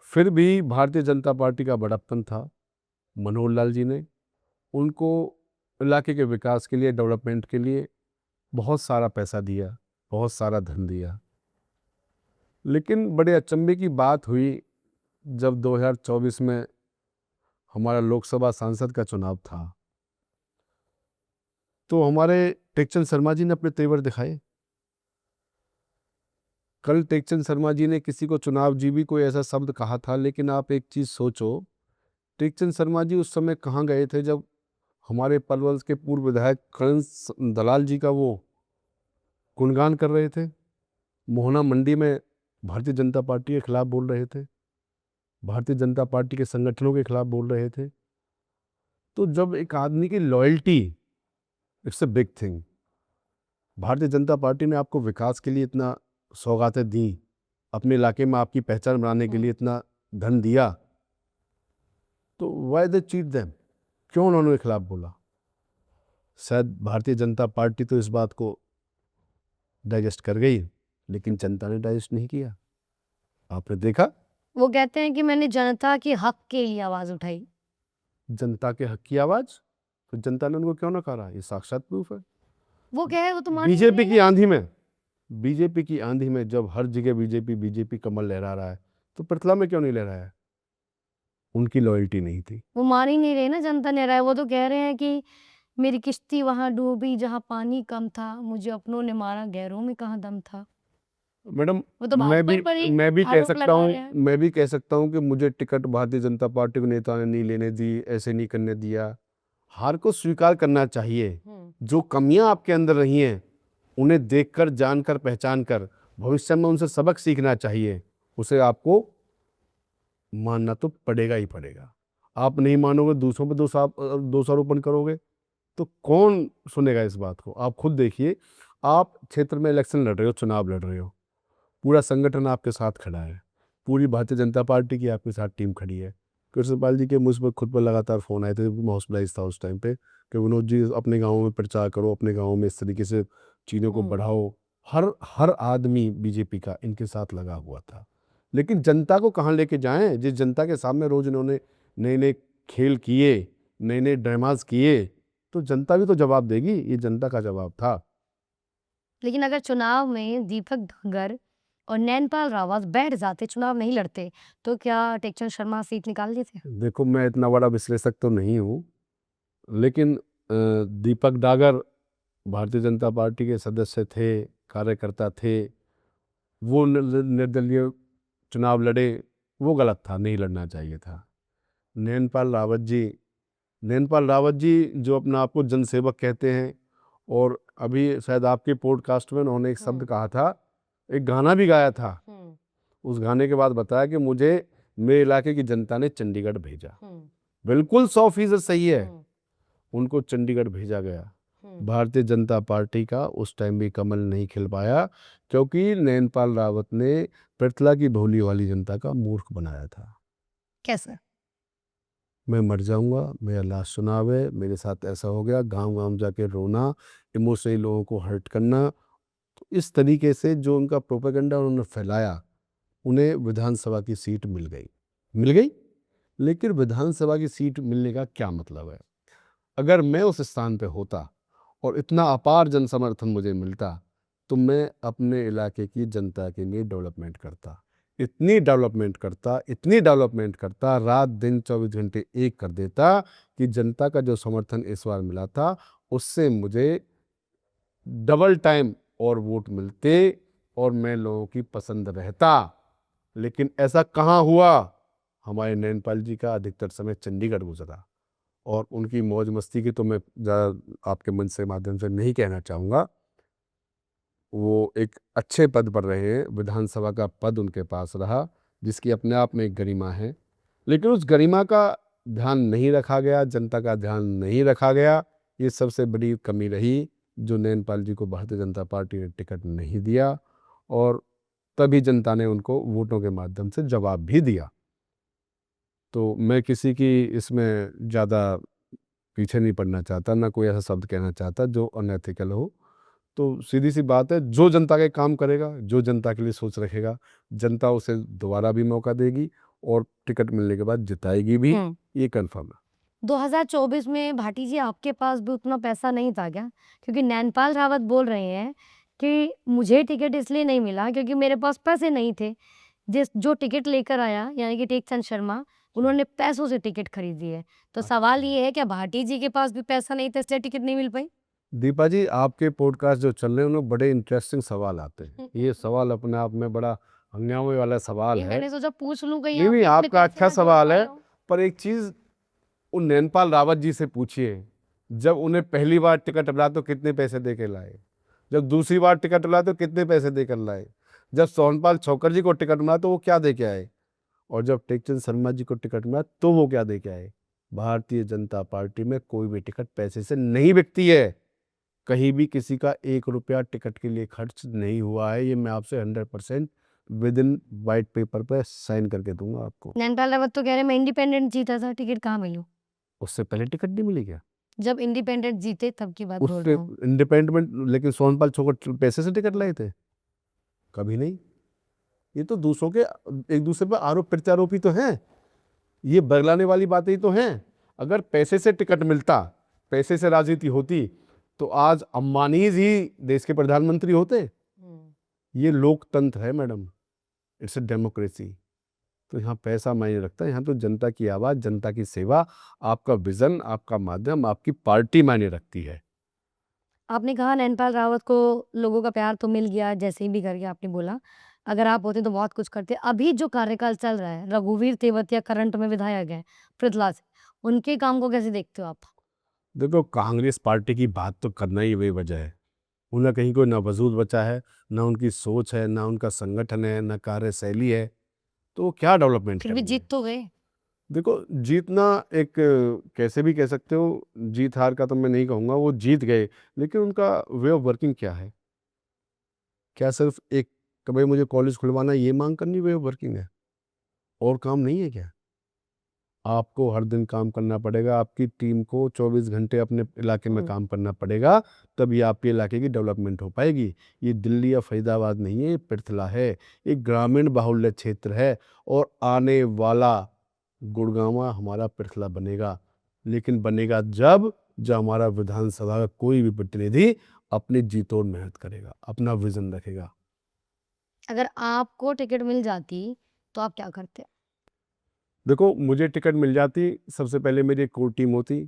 फिर भी भारतीय जनता पार्टी का बड़प्पन था। मनोहर लाल जी ने उनको इलाके के विकास के लिए, डेवलपमेंट के लिए बहुत सारा पैसा दिया, बहुत सारा धन दिया। लेकिन बड़े अचंभे की बात हुई जब 2024 में हमारा लोकसभा सांसद का चुनाव था, तो हमारे टेकचंद शर्मा जी ने अपने तेवर दिखाए। कल टेकचंद शर्मा जी ने किसी को चुनाव जीवी कोई ऐसा शब्द कहा था, लेकिन आप एक चीज़ सोचो, टेकचंद शर्मा जी उस समय कहाँ गए थे जब हमारे पलवल के पूर्व विधायक करण दलाल जी का वो गुणगान कर रहे थे, मोहना मंडी में भारतीय जनता पार्टी के खिलाफ बोल रहे थे, भारतीय जनता पार्टी के संगठनों के खिलाफ बोल रहे थे। तो जब एक आदमी की loyalty, it's a big thing. Bharatiya Janata party ने आपको विकास के लिए इतना सौगातें दी, अपने इलाके में आपकी पहचान बनाने के लिए इतना धन दिया, तो व्हाई दे चीट देम? क्यों उन्होंने खिलाफ बोला? शायद भारतीय जनता पार्टी तो इस बात को डाइजेस्ट कर गई, लेकिन जनता ने डाइजेस्ट नहीं किया। आपने देखा, वो कहते हैं कि मैंने जनता के हक के लिए आवाज उठाई। जनता के हक की आवाज, तो जनता ने उनको क्यों नकारा? ये साक्षात प्रूफ है। वो क्या है, वो तो मान ही बीजेपी नहीं की आंधी में, बीजेपी की आंधी में जब हर जगह बीजेपी कमल लहरा रहा है, तो पृथला में क्यों नहीं लहराया? उनकी लॉयल्टी नहीं थी। वो मान ही नहीं रहे ना, जनता ने राय। वो तो कह रहे हैं कि मेरी किश्ती वहां डूबी जहां पानी कम था, मुझे अपनों ने मारा, गैरों में कहाँ दम था। मैडम, वो तो मैं भाजपा भी पर ही मैं भी कह आरोप सकता लगा हूँ रहे हैं। मैं भी कह सकता हूँ कि मुझे टिकट भारतीय जनता पार्टी के नेता ने नहीं लेने दी, ऐसे नहीं करने दिया। हार को स्वीकार करना चाहिए। जो कमियां आपके अंदर रही हैं उन्हें देखकर, जानकर, पहचान कर भविष्य में उनसे सबक सीखना चाहिए। उसे आपको मानना तो पड़ेगा ही पड़ेगा। आप नहीं मानोगे, दूसरों पर दोषारोपण करोगे तो कौन सुनेगा इस बात को? आप खुद देखिए, आप क्षेत्र में इलेक्शन लड़ रहे हो, चुनाव लड़ रहे हो, पूरा संगठन आपके साथ खड़ा है, पूरी भारतीय जनता पार्टी की आपके साथ टीम खड़ी है। कृष्णपाल जी के मुझ पर खुद पर लगातार फ़ोन आए थे, मैं हॉस्पिटलाइज था उस टाइम पे, कि विनोद जी अपने गाँव में प्रचार करो, अपने गाँव में इस तरीके से चीज़ों को बढ़ाओ। हर आदमी बीजेपी का इनके साथ लगा हुआ था। लेकिन जनता को कहाँ लेके जाएं? जिस जनता के सामने रोज़ इन्होंने नए नए खेल किए, नए नए ड्रामास किए, तो जनता भी तो जवाब देगी। ये जनता का जवाब था। लेकिन अगर चुनाव में दीपक धनगर और नैनपाल रावत बैठ जाते, चुनाव नहीं लड़ते, तो क्या टेकचंद शर्मा सीट निकाल देते? देखो, मैं इतना बड़ा विश्लेषक तो नहीं हूँ, लेकिन दीपक डागर भारतीय जनता पार्टी के सदस्य थे, कार्यकर्ता थे। वो निर्दलीय चुनाव लड़े, वो गलत था, नहीं लड़ना चाहिए था। नैनपाल रावत जी, नैनपाल रावत जी जो अपना आपको जनसेवक कहते हैं, और अभी शायद आपके पॉडकास्ट में उन्होंने एक शब्द कहा था, एक गाना भी गाया था। उस गाने के बाद बताया कि मुझे मेरे इलाके की जनता ने चंडीगढ़ भेजा। बिल्कुल 100% सही है। उनको चंडीगढ़ भेजा गया। भारतीय जनता पार्टी का उस टाइम भी कमल नहीं खिल पाया, क्योंकि नैनपाल रावत ने पृथला की भोली वाली जनता का मूर्ख बनाया था। कैसे? मैं मर जाऊंगा, मेरा लास्ट चुनाव है, मेरे साथ ऐसा हो गया, गांव गांव जाके रोना, इमोशनली लोगों को हर्ट करना। तो इस तरीके से जो उनका प्रोपेगेंडा उन्होंने फैलाया, उन्हें विधानसभा की सीट मिल गई। लेकिन विधानसभा की सीट मिलने का क्या मतलब है? अगर मैं उस स्थान पे होता और इतना अपार जन समर्थन मुझे मिलता, तो मैं अपने इलाके की जनता के लिए डेवलपमेंट करता, इतनी डेवलपमेंट करता, रात दिन 24 घंटे एक कर देता, कि जनता का जो समर्थन इस बार मिला था, उससे मुझे डबल टाइम और वोट मिलते और मैं लोगों की पसंद रहता। लेकिन ऐसा कहाँ हुआ? हमारे नैनपाल जी का अधिकतर समय चंडीगढ़ गुजरा, और उनकी मौज मस्ती की तो मैं ज़्यादा आपके मंच से माध्यम से नहीं कहना चाहूँगा। वो एक अच्छे पद पर रहे, विधानसभा का पद उनके पास रहा, जिसकी अपने आप में एक गरिमा है। लेकिन उस गरिमा का ध्यान नहीं रखा गया, जनता का ध्यान नहीं रखा गया। ये सबसे बड़ी कमी रही, जो नैनपाल जी को भारतीय जनता पार्टी ने टिकट नहीं दिया, और तभी जनता ने उनको वोटों के माध्यम से जवाब भी दिया। तो मैं किसी की इसमें ज़्यादा पीछे नहीं पड़ना चाहता, ना कोई ऐसा शब्द कहना चाहता जो अनएथिकल हो। तो सीधी सी बात है, जो जनता के काम करेगा, जो जनता के लिए सोच रखेगा, जनता उसे दोबारा भी मौका देगी और टिकट मिलने के बाद जिताएगी भी, ये कन्फर्म है। 2024 में भाटी जी आपके पास भी उतना पैसा नहीं था क्या? क्योंकि नैनपाल रावत बोल रहे हैं कि मुझे टिकट इसलिए नहीं मिला क्योंकि मेरे पास पैसे नहीं थे। जो टिकट लेकर आया यानी कि टेकचंद शर्मा, उन्होंने पैसों से टिकट खरीदी है। तो सवाल ये है, क्या भाटी जी के पास भी पैसा नहीं था इसलिए टिकट नहीं मिल पाई? दीपा जी, आपके पॉडकास्ट जो चल रहे हैं उनमें बड़े इंटरेस्टिंग सवाल आते हैं। ये सवाल अपने आप में बड़ा हंगामे वाला सवाल ये है। मैंने सोचा पूछ लूं कहीं नहीं नहीं, आपने अपने आपका पैसे अच्छा ना जोड़ सवाल पाए है, हो। पर एक चीज़ उन नैनपाल रावत जी से पूछिए, जब उन्हें पहली बार टिकट मिला तो कितने पैसे दे के लाए? जब दूसरी बार टिकट मिला तो कितने पैसे देकर लाए? जब सोनपाल छोकर जी को टिकट मिला तो वो क्या दे के आए? और जब टेकचंद शर्मा जी को टिकट मिला तो वो क्या दे के आए? भारतीय जनता पार्टी में कोई भी टिकट पैसे से नहीं बिकती है। कहीं भी किसी का 1 रुपया टिकट के लिए खर्च नहीं हुआ है। ये मैं आपसे 100% विद इन व्हाइट पेपर पे साइन करके दूंगा आपको। नैनपाल रावत तो कह रहे मैं इंडिपेंडेंट जीता था, टिकट कहाँ मिलूं? उससे पहले टिकट नहीं मिली क्या? जब इंडिपेंडेंट जीते तब की बात बोल उससे रहा हूँ। इंडिपेंडेंट, लेकिन सोनपाल छोकर पैसे से टिकट लाए थे? कभी नहीं। ये तो दूसरों के, एक दूसरे पर आरोप प्रत्यारोप ही तो हैं। ये बरलाने वाली बातें ही तो हैं। अगर पैसे से टिकट मिलता, पैसे से राजनीति होती, तो आज अंबानीज ही देश के प्रधानमंत्री होते। ये लोकतंत्र है मैडम, इट्स ए डेमोक्रेसी। तो यहाँ पैसा मायने रखता है, यहाँ तो जनता की आवाज़, जनता की सेवा, आपका विजन, आपका माध्यम, आपकी पार्टी मायने रखती है। आपने कहा नैनपाल रावत को लोगों का प्यार तो मिल गया, जैसे भी करके आपने बोला। अगर आप होते तो बहुत कुछ करते। अभी जो कार्यकाल चल रहा है, रघुवीर तेवतिया करंट में विधायक हैं पृथला से, उनके काम को कैसे देखते हो आप? देखो, कांग्रेस पार्टी की बात तो करना ही बेवजह है। उनका कहीं कोई ना वजूद बचा है, ना उनकी सोच है, ना उनका संगठन है, ना कार्यशैली है। तो वो क्या डेवलपमेंट फिर भी करेंगे? जीत तो गए। देखो, जीतना एक कैसे भी कह सकते हो, जीत हार का तो मैं नहीं कहूँगा, वो जीत गए। लेकिन उनका वे ऑफ वर्किंग क्या है? क्या सिर्फ एक कि भाई मुझे कॉलेज खुलवाना, ये मांग करनी वे ऑफ वर्किंग है? और काम नहीं है क्या? आपको हर दिन काम करना पड़ेगा, आपकी टीम को 24 घंटे अपने इलाके में काम करना पड़ेगा, तभी आपके इलाके की डेवलपमेंट हो पाएगी। ये दिल्ली या फरीदाबाद नहीं है, ये पृथला है, एक ग्रामीण बाहुल्य क्षेत्र है। और आने वाला गुड़गांवा हमारा पृथला बनेगा, लेकिन बनेगा जब हमारा विधानसभा का कोई भी प्रतिनिधि अपनी जी तोड़ मेहनत करेगा, अपना विजन रखेगा। अगर आपको टिकट मिल जाती तो आप क्या करते? देखो, मुझे टिकट मिल जाती, सबसे पहले मेरी एक कोर टीम होती,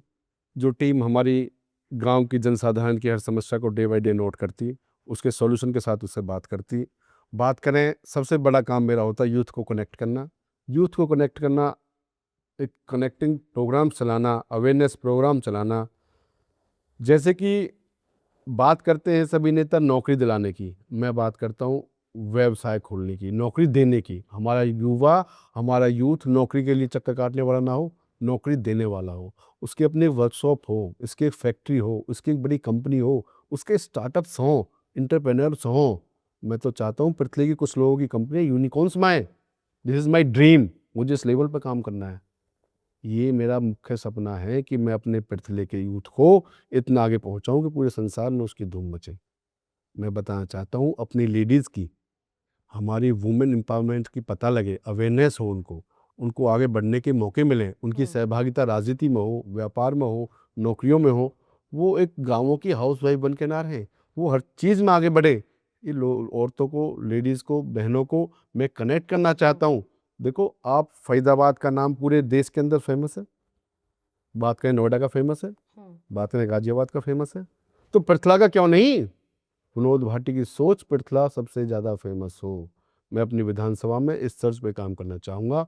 जो टीम हमारी गांव की जनसाधारण की हर समस्या को डे बाय डे नोट करती, उसके सॉल्यूशन के साथ उससे बात करती। बात करें, सबसे बड़ा काम मेरा होता यूथ को कनेक्ट करना। यूथ को कनेक्ट करना, एक कनेक्टिंग प्रोग्राम चलाना, अवेयरनेस प्रोग्राम चलाना। जैसे कि बात करते हैं सभी नेता नौकरी दिलाने की, मैं बात करता हूँ व्यवसाय खोलने की, नौकरी देने की। हमारा युवा, हमारा यूथ नौकरी के लिए चक्कर काटने वाला ना हो, नौकरी देने वाला हो। उसकी अपनी वर्कशॉप हो, इसकी एक फैक्ट्री हो, उसकी एक बड़ी कंपनी हो, उसके स्टार्टअप्स हों, इंटरप्रेन्योर्स हों। मैं तो चाहता हूँ पृथ्वी की कुछ लोगों की कंपनी यूनिकॉर्न्स में आए। This is my dream. मुझे इस लेवल पर काम करना है। ये मेरा मुख्य सपना है कि मैं अपने पृथ्वी के यूथ को इतना आगे पहुंचाऊं कि पूरे संसार में उसकी धूम मचे। मैं बताना चाहता हूं अपनी लेडीज़ की, हमारी वुमेन एम्पावरमेंट की पता लगे, अवेयरनेस हो, उनको आगे बढ़ने के मौके मिलें, उनकी सहभागिता राजनीति में हो, व्यापार में हो, नौकरियों में हो। वो एक गाँवों की हाउस वाइफ बन के ना रहे, वो हर चीज़ में आगे बढ़े। ये औरतों को, लेडीज़ को, बहनों को मैं कनेक्ट करना चाहता हूँ। देखो, आप फरीदाबाद का नाम पूरे देश के अंदर फेमस है, बात करें नोएडा का फेमस है, बात करें गाजियाबाद का फेमस है, तो पृथला का क्यों नहीं? विनोद भाटी की सोच पृथला सबसे ज़्यादा फेमस हो। मैं अपनी विधानसभा में इस सर्च पे काम करना चाहूँगा।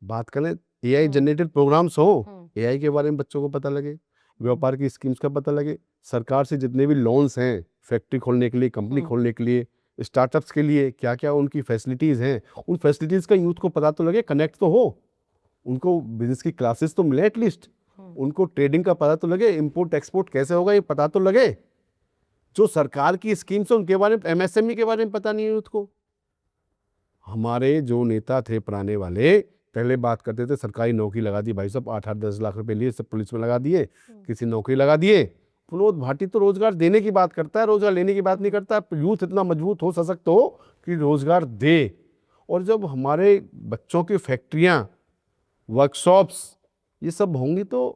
बात करें एआई जनरेटेड प्रोग्राम्स हो, एआई के बारे में बच्चों को पता लगे, व्यापार की स्कीम्स का पता लगे, सरकार से जितने भी लोन्स हैं फैक्ट्री खोलने के लिए, कंपनी खोलने के लिए, स्टार्टअप्स के लिए, क्या क्या उनकी फैसिलिटीज़ हैं, उन फैसिलिटीज़ का यूथ को पता तो लगे, कनेक्ट तो हो, उनको बिजनेस की क्लासेस तो मिले एटलीस्ट, उनको ट्रेडिंग का पता तो लगे, इंपोर्ट एक्सपोर्ट कैसे होगा ये पता तो लगे। जो सरकार की स्कीम्स है उनके बारे में, एमएसएमई के बारे में पता नहीं है यूथ को। हमारे जो नेता थे पुराने वाले, पहले बात करते थे सरकारी नौकरी लगा दी, भाई साहब 8-8 10 लाख रुपए लिए, सब पुलिस में लगा दिए, किसी नौकरी लगा दिए। विनोद भाटी तो रोजगार देने की बात करता है, रोजगार लेने की बात नहीं करता। यूथ इतना मजबूत हो, सशक्त हो कि रोजगार दे। और जब हमारे बच्चों की फैक्ट्रियां, वर्कशॉप्स ये सब होंगी तो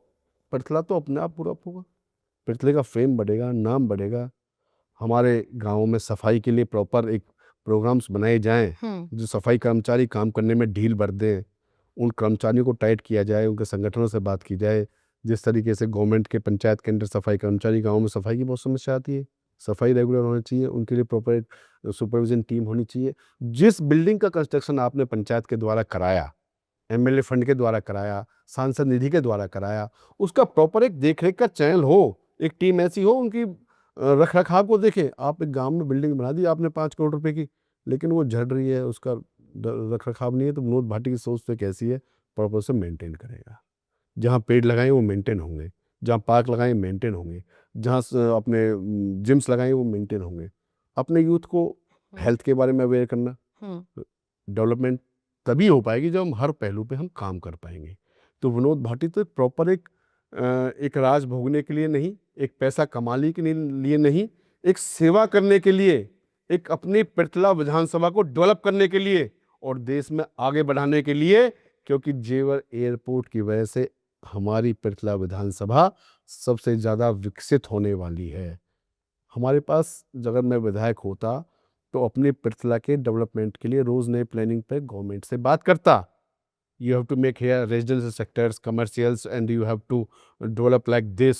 पृथला तो अपने आप पूरा होगा, पृथ्वी का फेम बढ़ेगा, नाम बढ़ेगा। हमारे गाँव में सफाई के लिए प्रॉपर एक प्रोग्राम्स बनाए जाएं, जो सफाई कर्मचारी काम करने में ढील भर दें, उन कर्मचारियों को टाइट किया जाए, उनके संगठनों से बात की जाए। जिस तरीके से गवर्नमेंट के पंचायत के अंदर सफाई कर्मचारी, गाँव में सफाई की बहुत समस्या आती है, सफाई रेगुलर होनी चाहिए, उनके लिए प्रॉपर एक सुपरविजन टीम होनी चाहिए। जिस बिल्डिंग का कंस्ट्रक्शन आपने पंचायत के द्वारा कराया, एमएलए फंड के द्वारा कराया, सांसद निधि के द्वारा कराया, उसका प्रॉपर एक देखरेख का चैनल हो, एक टीम ऐसी हो, उनकी रख रखाव को देखें। आप एक गांव में बिल्डिंग बना दी आपने 5 करोड़ रुपए की, लेकिन वो झड़ रही है, उसका रख रखाव नहीं है, तो विनोद भाटी की सोच तो कैसी है, प्रॉपर से मेंटेन करेगा। जहाँ पेड़ लगाए वो मेंटेन होंगे, जहाँ पार्क लगाए मेंटेन होंगे, जहाँ अपने जिम्स लगाए वो मेंटेन होंगे। अपने यूथ को हेल्थ के बारे में अवेयर करना, डेवलपमेंट तभी हो पाएगी जब हम हर पहलू पे हम काम कर पाएंगे। तो विनोद भाटी तो प्रॉपर एक राज भोगने के लिए नहीं, एक पैसा कमाने के लिए नहीं, एक सेवा करने के लिए, एक अपनी पृथला विधानसभा को डेवलप करने के लिए और देश में आगे बढ़ाने के लिए। क्योंकि जेवर एयरपोर्ट की वजह से हमारी पृथला विधानसभा सबसे ज़्यादा विकसित होने वाली है। हमारे पास अगर मैं विधायक होता तो अपने पृथला के डेवलपमेंट के लिए रोज नए प्लानिंग पे गवर्नमेंट से बात करता। You have to make here residential sectors, commercials, and you have to develop like this.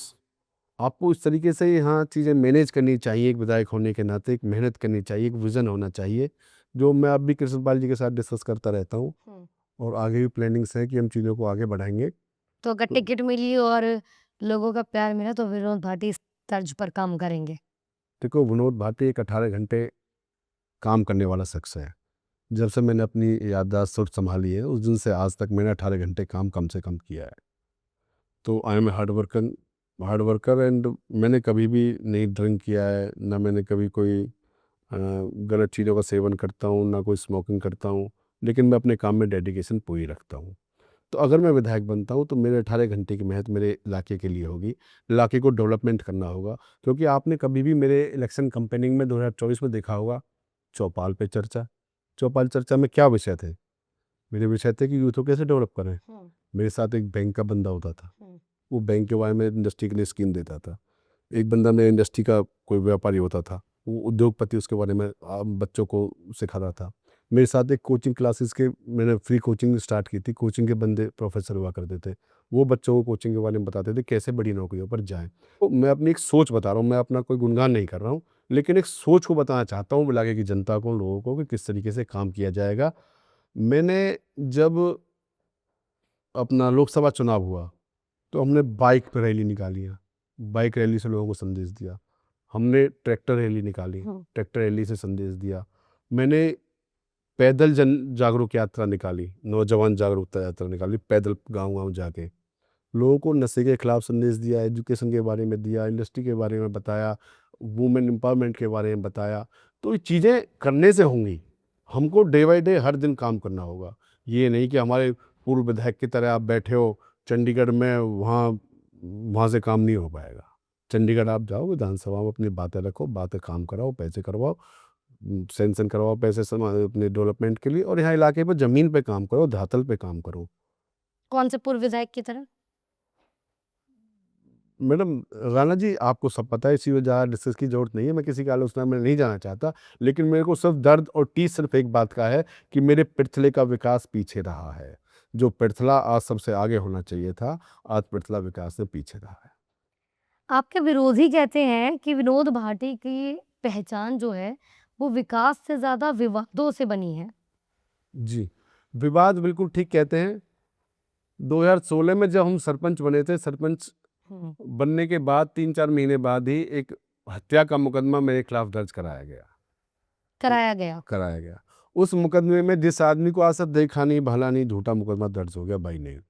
आपको इस तरीके से यहाँ चीज़ें मैनेज करनी चाहिए। एक विधायक होने के नाते एक मेहनत करनी चाहिए, एक विजन होना चाहिए, जो मैं अब भी कृष्णपाल जी के साथ डिस्कस करता रहता हूँ। और आगे भी प्लानिंग्स हैं कि हम चीज़ों को आगे बढ़ाएंगे। तो अगर टिकट मिली और लोगों का प्यार मिला तो विनोद भाटी इस तर्ज पर काम करेंगे। देखो, विनोद भाटी एक 18 घंटे काम करने वाला शख्स है। जब से मैंने अपनी याददाश्त सुर्ख संभाली है, उस दिन से आज तक मैंने 18 घंटे काम कम से कम किया है। तो I am a hard worker and मैंने कभी भी नहीं ड्रिंक किया है, ना मैंने कभी कोई गलत चीज़ों का सेवन करता हूँ, ना कोई स्मोकिंग करता हूँ। लेकिन मैं अपने काम में डेडिकेशन पूरी रखता हूँ। तो अगर मैं विधायक बनता हूँ तो मेरे 18 घंटे की मेहनत मेरे इलाके के लिए होगी, इलाके को डेवलपमेंट करना होगा। क्योंकि आपने कभी भी मेरे इलेक्शन कैंपेनिंग में 2024 में देखा होगा, चौपाल पे चर्चा। चौपाल चर्चा में क्या विषय थे? मेरे विषय थे कि यूथ को कैसे डेवलप करें, मेरे साथ एक बैंक का बंदा होता था, हम्म। वो बैंक के बारे में इंडस्ट्री के लिए स्कीम देता था। एक बंदा मेरे इंडस्ट्री का कोई व्यापारी होता था, वो उद्योगपति, उसके बारे में बच्चों को सिखाता था। मेरे साथ एक कोचिंग क्लासेस के, मैंने फ्री कोचिंग स्टार्ट की थी, कोचिंग के बंदे प्रोफेसर हुआ करते थे, वो बच्चों को कोचिंग के बारे में बताते थे कैसे बड़ी नौकरियों पर जाएं। तो मैं अपनी एक सोच बता रहा हूँ, मैं अपना कोई गुणगान नहीं कर रहा हूँ, लेकिन एक सोच को बताना चाहता हूँ इलाके की जनता को, लोगों को, कि किस तरीके से काम किया जाएगा। मैंने जब अपना लोकसभा चुनाव हुआ तो हमने बाइक पर रैली निकाली है, बाइक रैली से लोगों को संदेश दिया। हमने ट्रैक्टर रैली निकाली, हम्म। ट्रैक्टर रैली से संदेश दिया। मैंने पैदल जन जागरूक यात्रा निकाली, नौजवान जागरूकता यात्रा निकाली, पैदल गांव-गांव जाके लोगों को नशे के खिलाफ संदेश दिया, एजुकेशन के बारे में दिया, इंडस्ट्री के बारे में बताया, वुमेन एम्पावरमेंट के बारे में बताया। तो ये चीज़ें करने से होंगी, हमको डे बाय डे हर दिन काम करना होगा। ये नहीं कि हमारे पूर्व विधायक की तरह आप बैठे हो चंडीगढ़ में, वहाँ वहाँ से काम नहीं हो पाएगा। चंडीगढ़ आप जाओ, विधानसभा में अपनी बातें रखो, बातें काम कराओ, पैसे करवाओ, सैंक्शन करवाओ पैसे अपने डेवलपमेंट के लिए, और यहाँ इलाके पर ज़मीन पे काम करो, धरातल पे काम करो। कौन से पूर्व विधायक की तरह? मैडम राणा जी, आपको सब पता है, इसी में ज़्यादा डिस्कस की ज़रूरत नहीं है, मैं किसी की आलोचना में नहीं जाना चाहता, लेकिन मेरे को सिर्फ दर्द और टीस सिर्फ एक बात का है कि मेरे पिरथले का विकास पीछे रहा है। जो पिरथला आज सबसे आगे होना चाहिए था, आज पिरथला विकास से पीछे रहा है। आपके विरोधी कहते हैं कि विनोद भाटी की पहचान जो है वो विकास से ज्यादा विवादों से बनी है। जी, विवाद बिल्कुल ठीक कहते हैं। 2016 में जब हम सरपंच बने थे, सरपंच हम्म। बनने के बाद 3-4 महीने बाद ही एक हत्या का मुकदमा मेरे खिलाफ दर्ज कराया गया। उस मुकदमे में जिस आदमी को आज तक देखा नहीं, भला नहीं, झूठा मुकदमा दर्ज हो गया बाई नेम।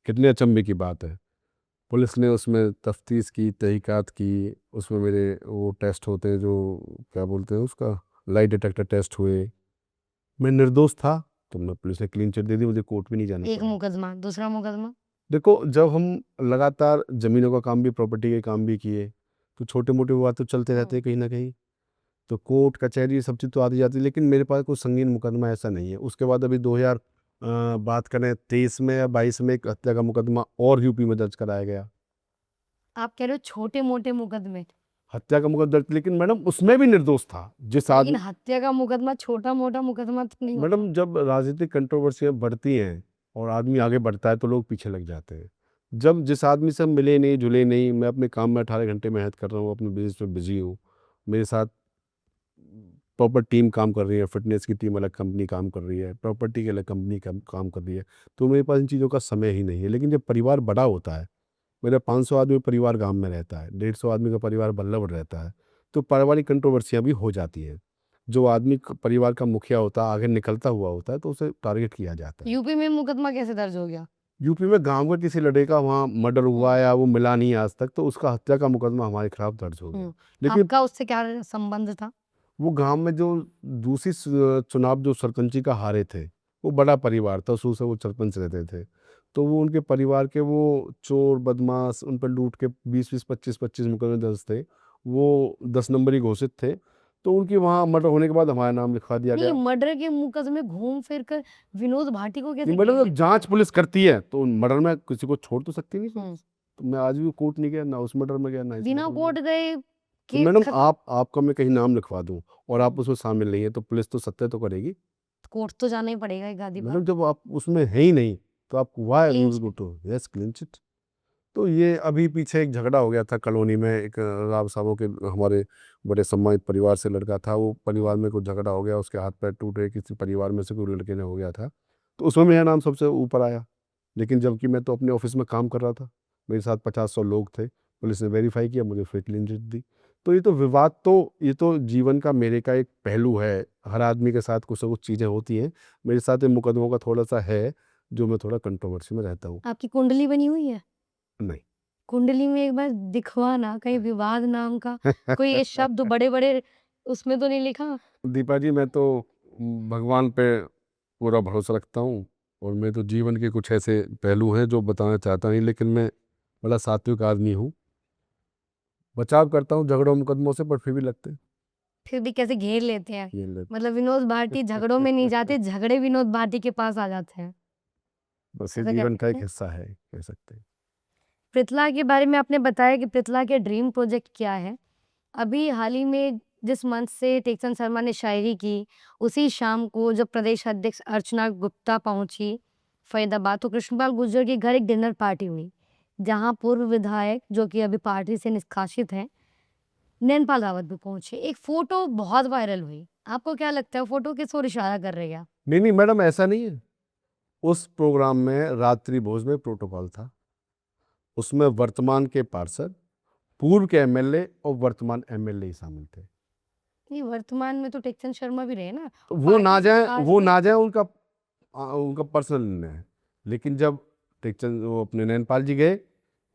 कितने अचंभे की बात है। पुलिस ने उसमें तफ्तीश की, तहकीकात की, उसमें मेरे वो टेस्ट होते हैं, जो क्या बोलते हैं उसका, लाई डिटेक्टर टेस्ट हुए। मैं निर्दोष था, तो मैं, पुलिस ने क्लीन चिट दे दी, मुझे कोर्ट भी नहीं जाना एक पड़ा। मुकदमा, दूसरा मुकदमा। देखो, जब हम लगातार ज़मीनों का काम भी, प्रॉपर्टी के काम भी किए, तो छोटे-मोटे विवाद तो चलते रहते हैं कहीं न कहीं। तो कोर्ट, कचहरी, ये सब चीज़ तो आती जाती है, लेकिन मेरे पास कोई संगीन मुकदमा ऐसा नहीं है। उसके बाद अभी 2000 बात करें 23 में या 22 में, एक हत्या का मुकदमा और यूपी में दर्ज कराया गया। आप कह रहे हो छोटे मोटे मुकदमे, हत्या का मुकदमा दर्ज, लेकिन मैडम उसमें भी निर्दोष था। जिस लेकिन आदमी, हत्या का मुकदमा छोटा मोटा मुकदमा तो नहीं होता। मैडम जब राजनीतिक कंट्रोवर्सियाँ बढ़ती हैं और आदमी आगे बढ़ता है तो लोग पीछे लग जाते हैं। जब जिस आदमी से हम मिले नहीं, जुले नहीं, मैं अपने काम में 18 घंटे मेहनत कर रहा हूँ, अपने बिज़नेस में बिज़ी हूँ, मेरे साथ प्रॉपर टीम काम कर रही है, फिटनेस की टीम अलग कंपनी काम कर रही है, प्रॉपर्टी की अलग कंपनी काम कर रही है, तो मेरे पास इन चीज़ों का समय ही नहीं है। लेकिन जब परिवार बड़ा होता है, मेरा 500 आदमी परिवार गाँव में रहता है, 150 आदमी का परिवार बल्लभ रहता है, तो पारिवारिक कंट्रोवर्सियाँ भी हो जाती हैं। जो आदमी परिवार का मुखिया होता है, आगे निकलता हुआ होता है, तो उसे टारगेट किया जाता है। यूपी में मुकदमा कैसे दर्ज हो गया? यूपी में गांव का किसी लड़के का वहाँ मर्डर हुआ या वो मिला नहीं आज तक, तो उसका हत्या का मुकदमा हमारे खिलाफ दर्ज हो गया। लेकिन आपका उससे क्या संबंध था? वो गांव में जो दूसरी चुनाव जो सरपंची का हारे थे, वो बड़ा परिवार था, शुरू से वो सरपंच रहते थे, तो वो उनके परिवार के वो चोर बदमाश, उन पर लूट के 20-20, 25-25 मुकदमे दर्ज थे, वो 10 नंबरी घोषित थे, तो उनकी वहाँ मर्डर होने के बाद हमारा नाम लिखवा दिया नहीं, गया। मर्डर के मुकदमे घूम फिर कर विनोद भाटी को कैसे नहीं मैडम, घेर जब लेते जांच हैं? पुलिस करती है तो मर्डर में किसी को छोड़ तो सकती नहीं हम्म। पुलिस। तो मैं आज भी कोर्ट नहीं गया, ना उस मर्डर में गया, ना इस बिना मर्डर में कोर्ट गया। गए तो केस मैडम, खत्म। आपका मैं कहीं नाम लिखवा दूं और आप हम्म। उसमें शामिल नहीं है, तो पुलिस तो सत्य तो करेगी। कोर्ट तो जाना ही पड़ेगा एक आधी बार। मैडम जब आप उसमें है ही नहीं, तो आप why clean you chit. Go to, yes, clean chit. तो ये अभी पीछे एक झगड़ा हो गया था कॉलोनी में, एक राव साहबों के, हमारे बड़े सम्मानित परिवार से लड़का था, वो परिवार में कुछ झगड़ा हो गया, उसके हाथ पैर टूटे, किसी परिवार में से कोई लड़के ने हो गया था, तो उसमें मेरा नाम सबसे ऊपर आया। लेकिन जबकि मैं तो अपने ऑफिस में काम कर रहा था, मेरे साथ 50-100 लोग थे, पुलिस ने वेरीफाई किया, मुझे फिर क्लीन चिट दी। तो ये तो विवाद, तो ये तो जीवन का मेरे का एक पहलू है, हर आदमी के साथ कुछ ना कुछ चीज़ें होती हैं, मेरे साथ इन मुकदमों का थोड़ा सा है, जो मैं थोड़ा कंट्रोवर्सी में रहता हूँ। आपकी कुंडली बनी हुई है? नहीं। कुंडली में एक बार दिखवाना, कहीं विवाद नाम का कोई ये शब्द बड़े बड़े उसमें तो नहीं लिखा? दीपा जी, मैं तो भगवान पे पूरा भरोसा रखता हूँ, और मैं तो जीवन के कुछ ऐसे पहलू हैं जो बताना चाहता नहीं, लेकिन मैं बड़ा सात्विक आदमी हूँ, बचाव करता हूँ झगड़ों मुकदमों से, पर फिर भी लगते हैं। फिर भी कैसे घेर लेते हैं? ये ले- मतलब विनोद भाटी झगड़ों में नहीं जाते, झगड़े विनोद भाटी के पास आ जाते हैं। बस ये ऐसा कह जीवन का एक सकते हैं। हिस्सा है, कह सकते हैं। पृथ्ला के बारे में आपने बताया कि पृथ्ला के ड्रीम प्रोजेक्ट क्या है? अभी हाल ही में जिस मंच से टेक्चंद शर्मा ने शायरी की, उसी शाम को जब प्रदेश अध्यक्ष अर्चना गुप्ता पहुंची फरीदाबाद, तो कृष्णपाल गुर्जर के घर एक डिनर पार्टी हुई, जहां पूर्व विधायक जो कि अभी पार्टी से निष्कासित हैं, नैनपाल रावत भी पहुंचे। एक फोटो बहुत वायरल हुई। आपको क्या लगता है वो फोटो किस ओर इशारा कर रही है? नहीं मैडम, ऐसा नहीं है। उस प्रोग्राम में रात्रि भोज में प्रोटोकॉल था। उसमें वर्तमान के पार्षद, पूर्व के एमएलए और वर्तमान एमएलए ही शामिल थे। नहीं, वर्तमान में तो टेक्चंद शर्मा भी रहे ना। तो वो ना पार्टी से जाए, वो निकाल ना जाए, उनका पर्सनल निर्णय है। लेकिन जब टेकचंद वो अपने नैनपाल जी गए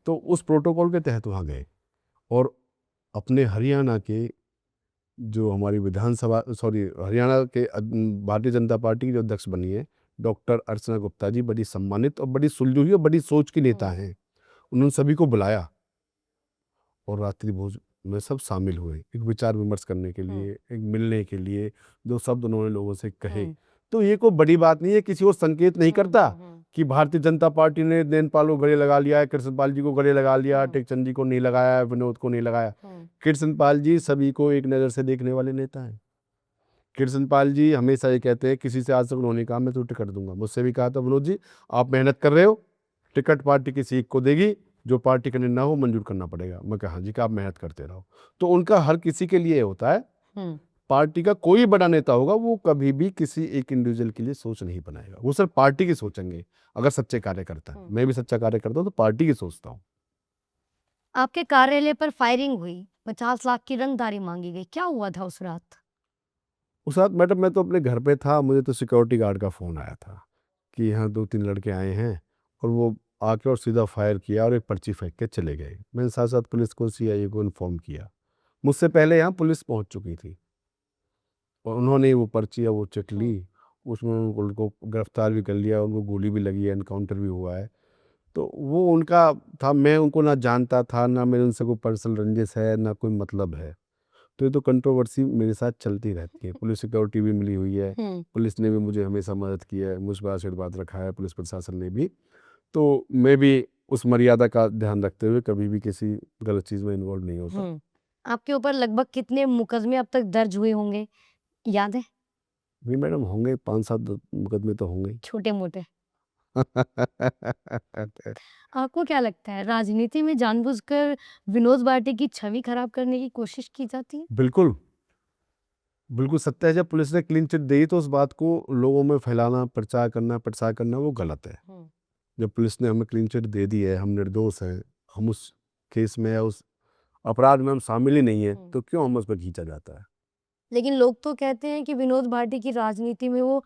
तो उस प्रोटोकॉल के तहत वहाँ गए। और अपने हरियाणा के जो हमारी विधानसभा, सॉरी, हरियाणा के भारतीय जनता पार्टी की जो अध्यक्ष बनी है डॉक्टर अर्चना गुप्ता जी, बड़ी सम्मानित और बड़ी सुलझी और बड़ी सोच की नेता हैं। उन्होंने सभी को बुलाया और रात्रि भोज में सब शामिल हुए, एक विचार विमर्श करने के लिए, एक मिलने के लिए, जो शब्द उन्होंने लोगों से कहे। तो ये कोई बड़ी बात नहीं है, किसी और संकेत नहीं करता कि भारतीय जनता पार्टी ने नैनपाल को गले लगा लिया है, कृष्णपाल जी को गले लगा लिया, टेकचंद जी को नहीं लगाया, विनोद को नहीं लगाया। कृष्णपाल जी सभी को एक नज़र से देखने वाले नेता हैं। कृष्णपाल जी हमेशा ये कहते हैं, किसी से आज तक उन्होंने कहा मैं तो टिकट दूंगा। मुझसे भी कहा था, विनोद जी आप मेहनत कर रहे हो, टिकट पार्टी किसी एक को देगी, जो पार्टी का निर्णय हो मंजूर करना पड़ेगा। मैं कहा हाँ जी, कि आप मेहनत करते रहो। तो उनका हर किसी के लिए होता है। पार्टी का कोई बड़ा नेता होगा, वो कभी भी किसी एक इंडिविजुअल के लिए सोच नहीं बनाएगा, वो सिर्फ पार्टी की सोचेंगे। अगर सच्चे कार्यकर्ता है, मैं भी सच्चा कार्यकर्ता हूं तो पार्टी की सोचता हूँ। आपके कार्यालय पर फायरिंग हुई, 50 लाख की रंगदारी मांगी गई, क्या हुआ था उस रात? उस रात मैडम मैं तो अपने घर पे था, मुझे तो सिक्योरिटी गार्ड का फ़ोन आया था कि यहाँ 2-3 लड़के आए हैं, और वो आके और सीधा फायर किया और एक पर्ची फेंक के चले गए। मैंने साथ साथ पुलिस को, सीआईए को इन्फॉर्म किया। मुझसे पहले यहाँ पुलिस पहुँच चुकी थी और उन्होंने वो पर्ची या वो चिट ली, उसमें उनको गिरफ्तार भी कर लिया, उनको गोली भी लगी है, एनकाउंटर भी हुआ है। तो वो उनका था, मैं उनको ना जानता था, ना मेरे उनसे कोई पर्सनल रंजिश है, ना कोई मतलब है। तो ये तो कंट्रोवर्सी मेरे साथ चलती रहती है। पुलिस सिक्योरिटी भी मिली हुई है, पुलिस ने भी मुझे हमेशा मदद की है, मुझ पर आशीर्वाद रखा है, पुलिस प्रशासन ने भी। तो मैं भी उस मर्यादा का ध्यान रखते हुए कभी भी किसी गलत चीज़ में इन्वॉल्व नहीं होता। आपके ऊपर लगभग कितने मुकदमे अब तक दर्ज हुए होंगे, याद है? भी मैडम होंगे 5-7 मुकदमे तो होंगे ही। छोटे-मोटे। आपको क्या लगता है राजनीति में जानबूझकर विनोद भाटी की छवि खराब करने की कोशिश की जाती है? बिल्कुल, बिल्कुल सत्य है। जब पुलिस ने क्लीन चिट दी तो उस बात को लोगों में फैलाना, प्रचार करना वो गलत है। जब पुलिस ने हमें क्लीन चिट दे दी है, हम निर्दोष हैं, हम उस केस में या उस अपराध में हम शामिल ही नहीं है, तो क्यों हम उस पर खींचा जाता है? लेकिन लोग तो कहते हैं कि विनोद भाटी की राजनीति में वो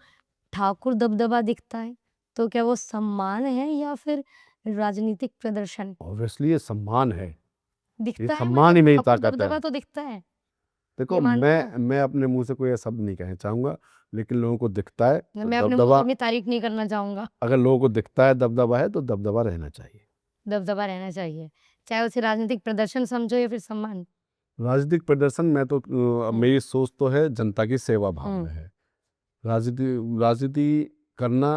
ठाकुर दबदबा दिखता है, तो क्या वो सम्मान है या फिर राजनीतिक प्रदर्शन? ऑब्वियसली ये सम्मान है, ये दिखता है, सम्मान मतलब ही मेरी ठाकुर ताकत है। दबदबा तो दिखता है, देखो, ये मानते हो? मैं अपने मुंह से कोई शब्द नहीं कहना चाहूंगा, लेकिन लोगों को दिखता है तो मैं अपने मुँह दबदबा, की भी तारीफ नहीं करना चाहूँगा, अगर लोगों को दिखता है दबदबा है तो दबदबा रहना चाहिए। दबदबा रहना चाहिए, चाहे उसे राजनीतिक प्रदर्शन समझो या फिर सम्मान। राजनीतिक प्रदर्शन में तो मेरी सोच तो है जनता की सेवा भाव में है। राजनीति राजनीति करना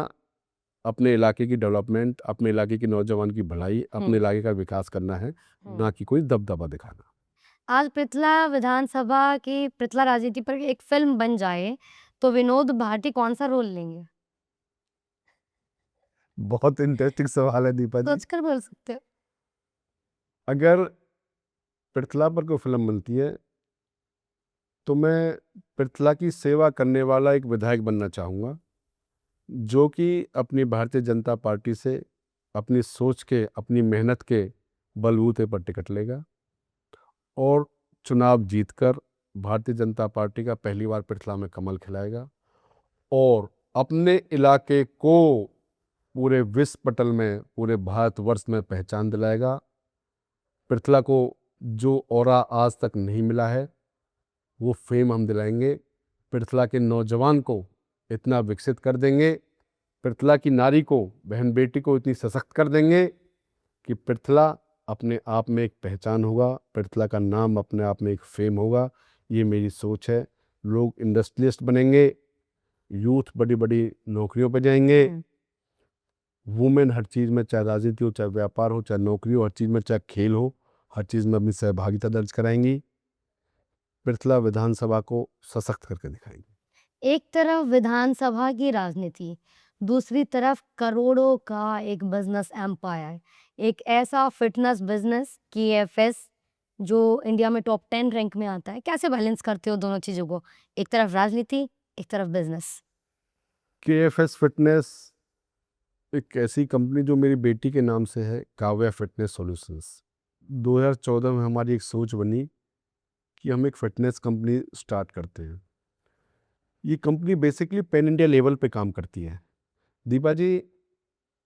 अपने इलाके की डेवलपमेंट, अपने इलाके की नौजवान की भलाई, अपने इलाके का विकास करना है, ना कि कोई दबदबा दिखाना। आज पृथला विधानसभा की पृथला राजनीति पर एक फिल्म बन जाए, तो विनोद भाटी कौन-सा रोल लेंगे? बहुत इंटरेस्टिंग सवाल है दीपा जी। सोचकर बोल सकते हो। अगर पृथला पर कोई फिल्म बनती है तो मैं पृथला की सेवा करने वाला एक विधायक बनना चाहूँगा, जो कि अपनी भारतीय जनता पार्टी से अपनी सोच के, अपनी मेहनत के बलबूते पर टिकट लेगा और चुनाव जीतकर भारतीय जनता पार्टी का पहली बार पृथला में कमल खिलाएगा और अपने इलाके को पूरे विश्व पटल में, पूरे भारतवर्ष में पहचान दिलाएगा। पृथला को जो ऑरा आज तक नहीं मिला है, वो फेम हम दिलाएंगे। पृथला के नौजवान को इतना विकसित कर देंगे, पृथला की नारी को, बहन बेटी को इतनी सशक्त कर देंगे कि पृथला अपने आप में एक पहचान होगा, पृथला का नाम अपने आप में एक फेम होगा। ये मेरी सोच है। लोग इंडस्ट्रियलिस्ट बनेंगे, यूथ बड़ी बड़ी नौकरियों पर जाएंगे, वुमेन हर चीज़ में, चाहे राजनीति हो, चाहे व्यापार हो, चाहे नौकरी हो, हर चीज़ में, चाहे खेल हो, हर चीज़ में अपनी सहभागिता दर्ज कराएंगी। पृथला विधानसभा को सशक्त करके दिखाएंगी। एक तरफ विधानसभा की राजनीति, दूसरी तरफ करोड़ों का एक बिजनेस एम्पायर, एक ऐसा फिटनेस बिजनेस केएफएस जो इंडिया में टॉप 10 रैंक में आता है। कैसे बैलेंस करते हो दोनों चीजों को? एक तरफ राजनीति, एक तरफ बिजनेस। केएफएस फिटनेस एक ऐसी कंपनी जो मेरी बेटी के नाम से है, काव्या फिटनेस सॉल्यूशंस। 2014 में हमारी एक सोच बनी कि हम एक फिटनेस कंपनी स्टार्ट करते हैं। ये company basically pan India level पे काम करती है। दीपा जी,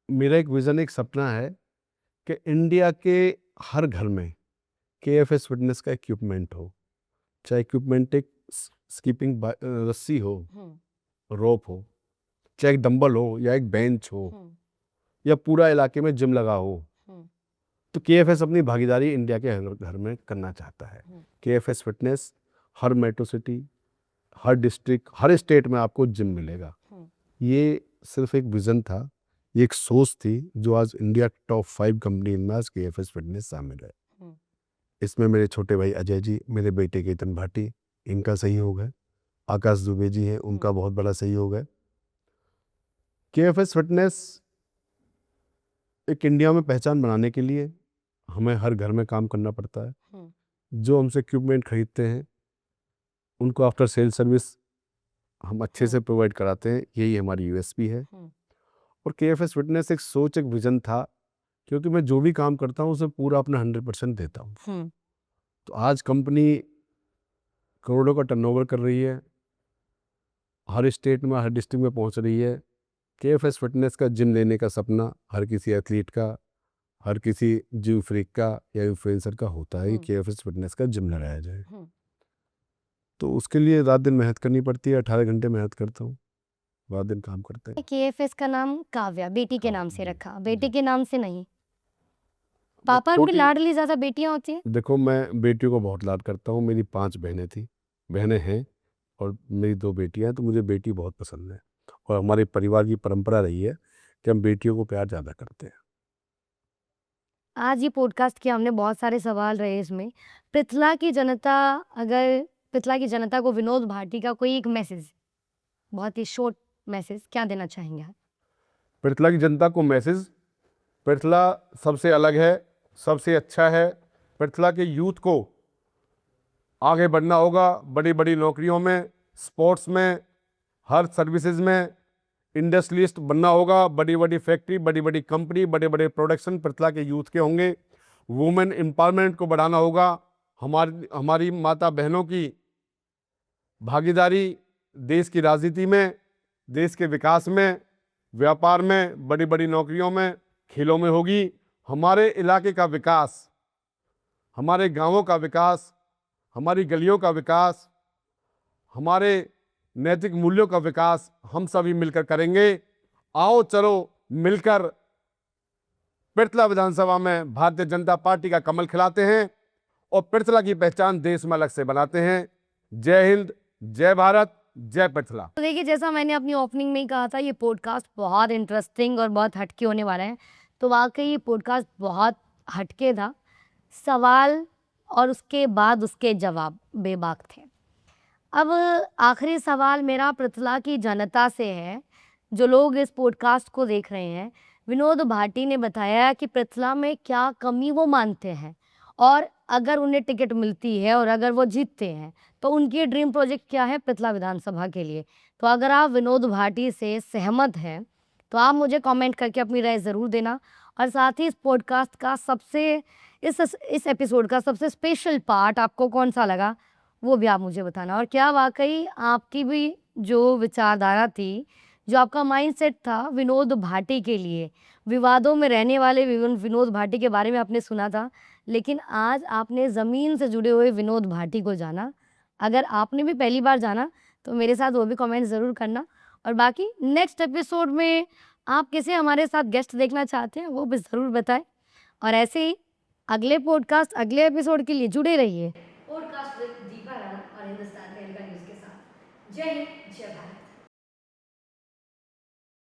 मेरा एक विज़न, एक सपना है कि इंडिया के हर घर में केएफएस फिटनेस का इक्विपमेंट हो। चाहे इक्विपमेंट एक स्कीपिंग रस्सी हो, रोप हो, चाहे एक डंबल हो, या एक बेंच हो, या पूरा इलाके में जिम लगा हो। तो केएफएस अपनी भागीदारी इंडिया के हर घर में करना चाहता है। केएफएस फिटनेस हर मेट्रो सिटी, हर डिस्ट्रिक्ट, हर स्टेट में आपको जिम मिलेगा। ये सिर्फ एक विजन था, ये एक सोच थी, जो आज इंडिया टॉप 5 कंपनी में आज केएफएस फिटनेस शामिल है। इसमें मेरे छोटे भाई अजय जी, मेरे बेटे केतन भाटी, इनका सहयोग है। आकाश दुबे जी हैं, उनका बहुत बड़ा सहयोग है। केएफएस फिटनेस एक इंडिया में पहचान बनाने के लिए हमें हर घर में काम करना पड़ता है। जो हमसे इक्विपमेंट खरीदते हैं उनको आफ्टर सेल सर्विस हम अच्छे से प्रोवाइड कराते हैं, यही हमारी यूएसपी है। और केएफएस फिटनेस एक सोच, एक विजन था, क्योंकि मैं जो भी काम करता हूँ उसमें पूरा अपना 100% देता हूँ। तो आज कंपनी करोड़ों का टर्नओवर कर रही है, हर स्टेट में, हर डिस्ट्रिक्ट में पहुँच रही है। केएफएस फिटनेस का जिम लेने का सपना हर किसी एथलीट का, हर किसी जिम फ्रीक का या इन्फ्लुएंसर का होता है कि केएफएस फिटनेस का जिम लगाया जाए। तो उसके लिए रात दिन मेहनत करनी पड़ती है। 18 घंटे मेहनत करता हूँ, रात दिन काम करते हैं। केएफएस का नाम काव्या बेटी के नाम से जी, रखा, बेटी जी। के नाम से नहीं। पापा की छोटी- लाडली ज्यादा बेटियां होती हैं। देखो, मैं बेटियों को बहुत लाड करता हूँ। मेरी 5 बहनें हैं और मेरी 2 बेटियां हैं, तो मुझे बेटी बहुत पसंद है। और हमारे परिवार की परंपरा रही है कि हम बेटियों को प्यार ज़्यादा करते हैं। आज ये पॉडकास्ट के हमने बहुत सारे सवाल रहे इसमें। पृथला की जनता को विनोद भाटी का कोई एक मैसेज, बहुत ही शॉर्ट मैसेज, क्या देना चाहेंगे आप? पृथला की जनता को मैसेज, पृथला सबसे अलग है, सबसे अच्छा है। पृथला के यूथ को आगे बढ़ना होगा, बड़ी बड़ी नौकरियों में, स्पोर्ट्स में, हर सर्विसेज में इंडस्ट्रियलिस्ट बनना होगा। बड़ी बड़ी फैक्ट्री, बड़ी बड़ी कंपनी, बड़े बड़े प्रोडक्शन पृथला के यूथ के होंगे। वुमेन एम्पावरमेंट को बढ़ाना होगा। हमारी माता बहनों की भागीदारी देश की राजनीति में, देश के विकास में, व्यापार में, बड़ी बड़ी नौकरियों में, खेलों में होगी। हमारे इलाके का विकास, हमारे गांवों का विकास, हमारी गलियों का विकास, हमारे नैतिक मूल्यों का विकास हम सभी मिलकर करेंगे। आओ चलो मिलकर पृथला विधानसभा में भारतीय जनता पार्टी का कमल खिलाते हैं और पृथला की पहचान देश में अलग से बनाते हैं। जय हिंद, जय भारत, जय पृथला। तो देखिए, जैसा मैंने अपनी ओपनिंग में ही कहा था, ये पॉडकास्ट बहुत इंटरेस्टिंग और बहुत हटके होने वाला है। तो वाकई ये पॉडकास्ट बहुत हटके था। सवाल और उसके बाद उसके जवाब बेबाक थे। अब आखिरी सवाल मेरा पृथला की जनता से है, जो लोग इस पॉडकास्ट को देख रहे हैं। विनोद भाटी ने बताया कि पृथला में क्या कमी वो मानते हैं, और अगर उन्हें टिकट मिलती है और अगर वो जीतते हैं तो उनकी ड्रीम प्रोजेक्ट क्या है पृथला विधानसभा के लिए। तो अगर आप विनोद भाटी से सहमत हैं तो आप मुझे कमेंट करके अपनी राय ज़रूर देना। और साथ ही इस पॉडकास्ट का इस एपिसोड का सबसे स्पेशल पार्ट आपको कौन सा लगा, वो भी आप मुझे बताना। और क्या वाकई आपकी भी जो विचारधारा थी, जो आपका माइंडसेट था विनोद भाटी के लिए, विवादों में रहने वाले विनोद भाटी के बारे में आपने सुना था, लेकिन आज आपने ज़मीन से जुड़े हुए विनोद भाटी को जाना। अगर आपने भी पहली बार जाना तो मेरे साथ वो भी कमेंट ज़रूर करना। और बाकी नेक्स्ट एपिसोड में आप किसे हमारे साथ गेस्ट देखना चाहते हैं वो भी ज़रूर बताएं। और ऐसे ही अगले पॉडकास्ट, अगले एपिसोड के लिए जुड़े रहिए। पॉडकास्ट विद दीपा राणा और हिंदुस्तान तहलका न्यूज़ के साथ। जय हिंद, जय भारत।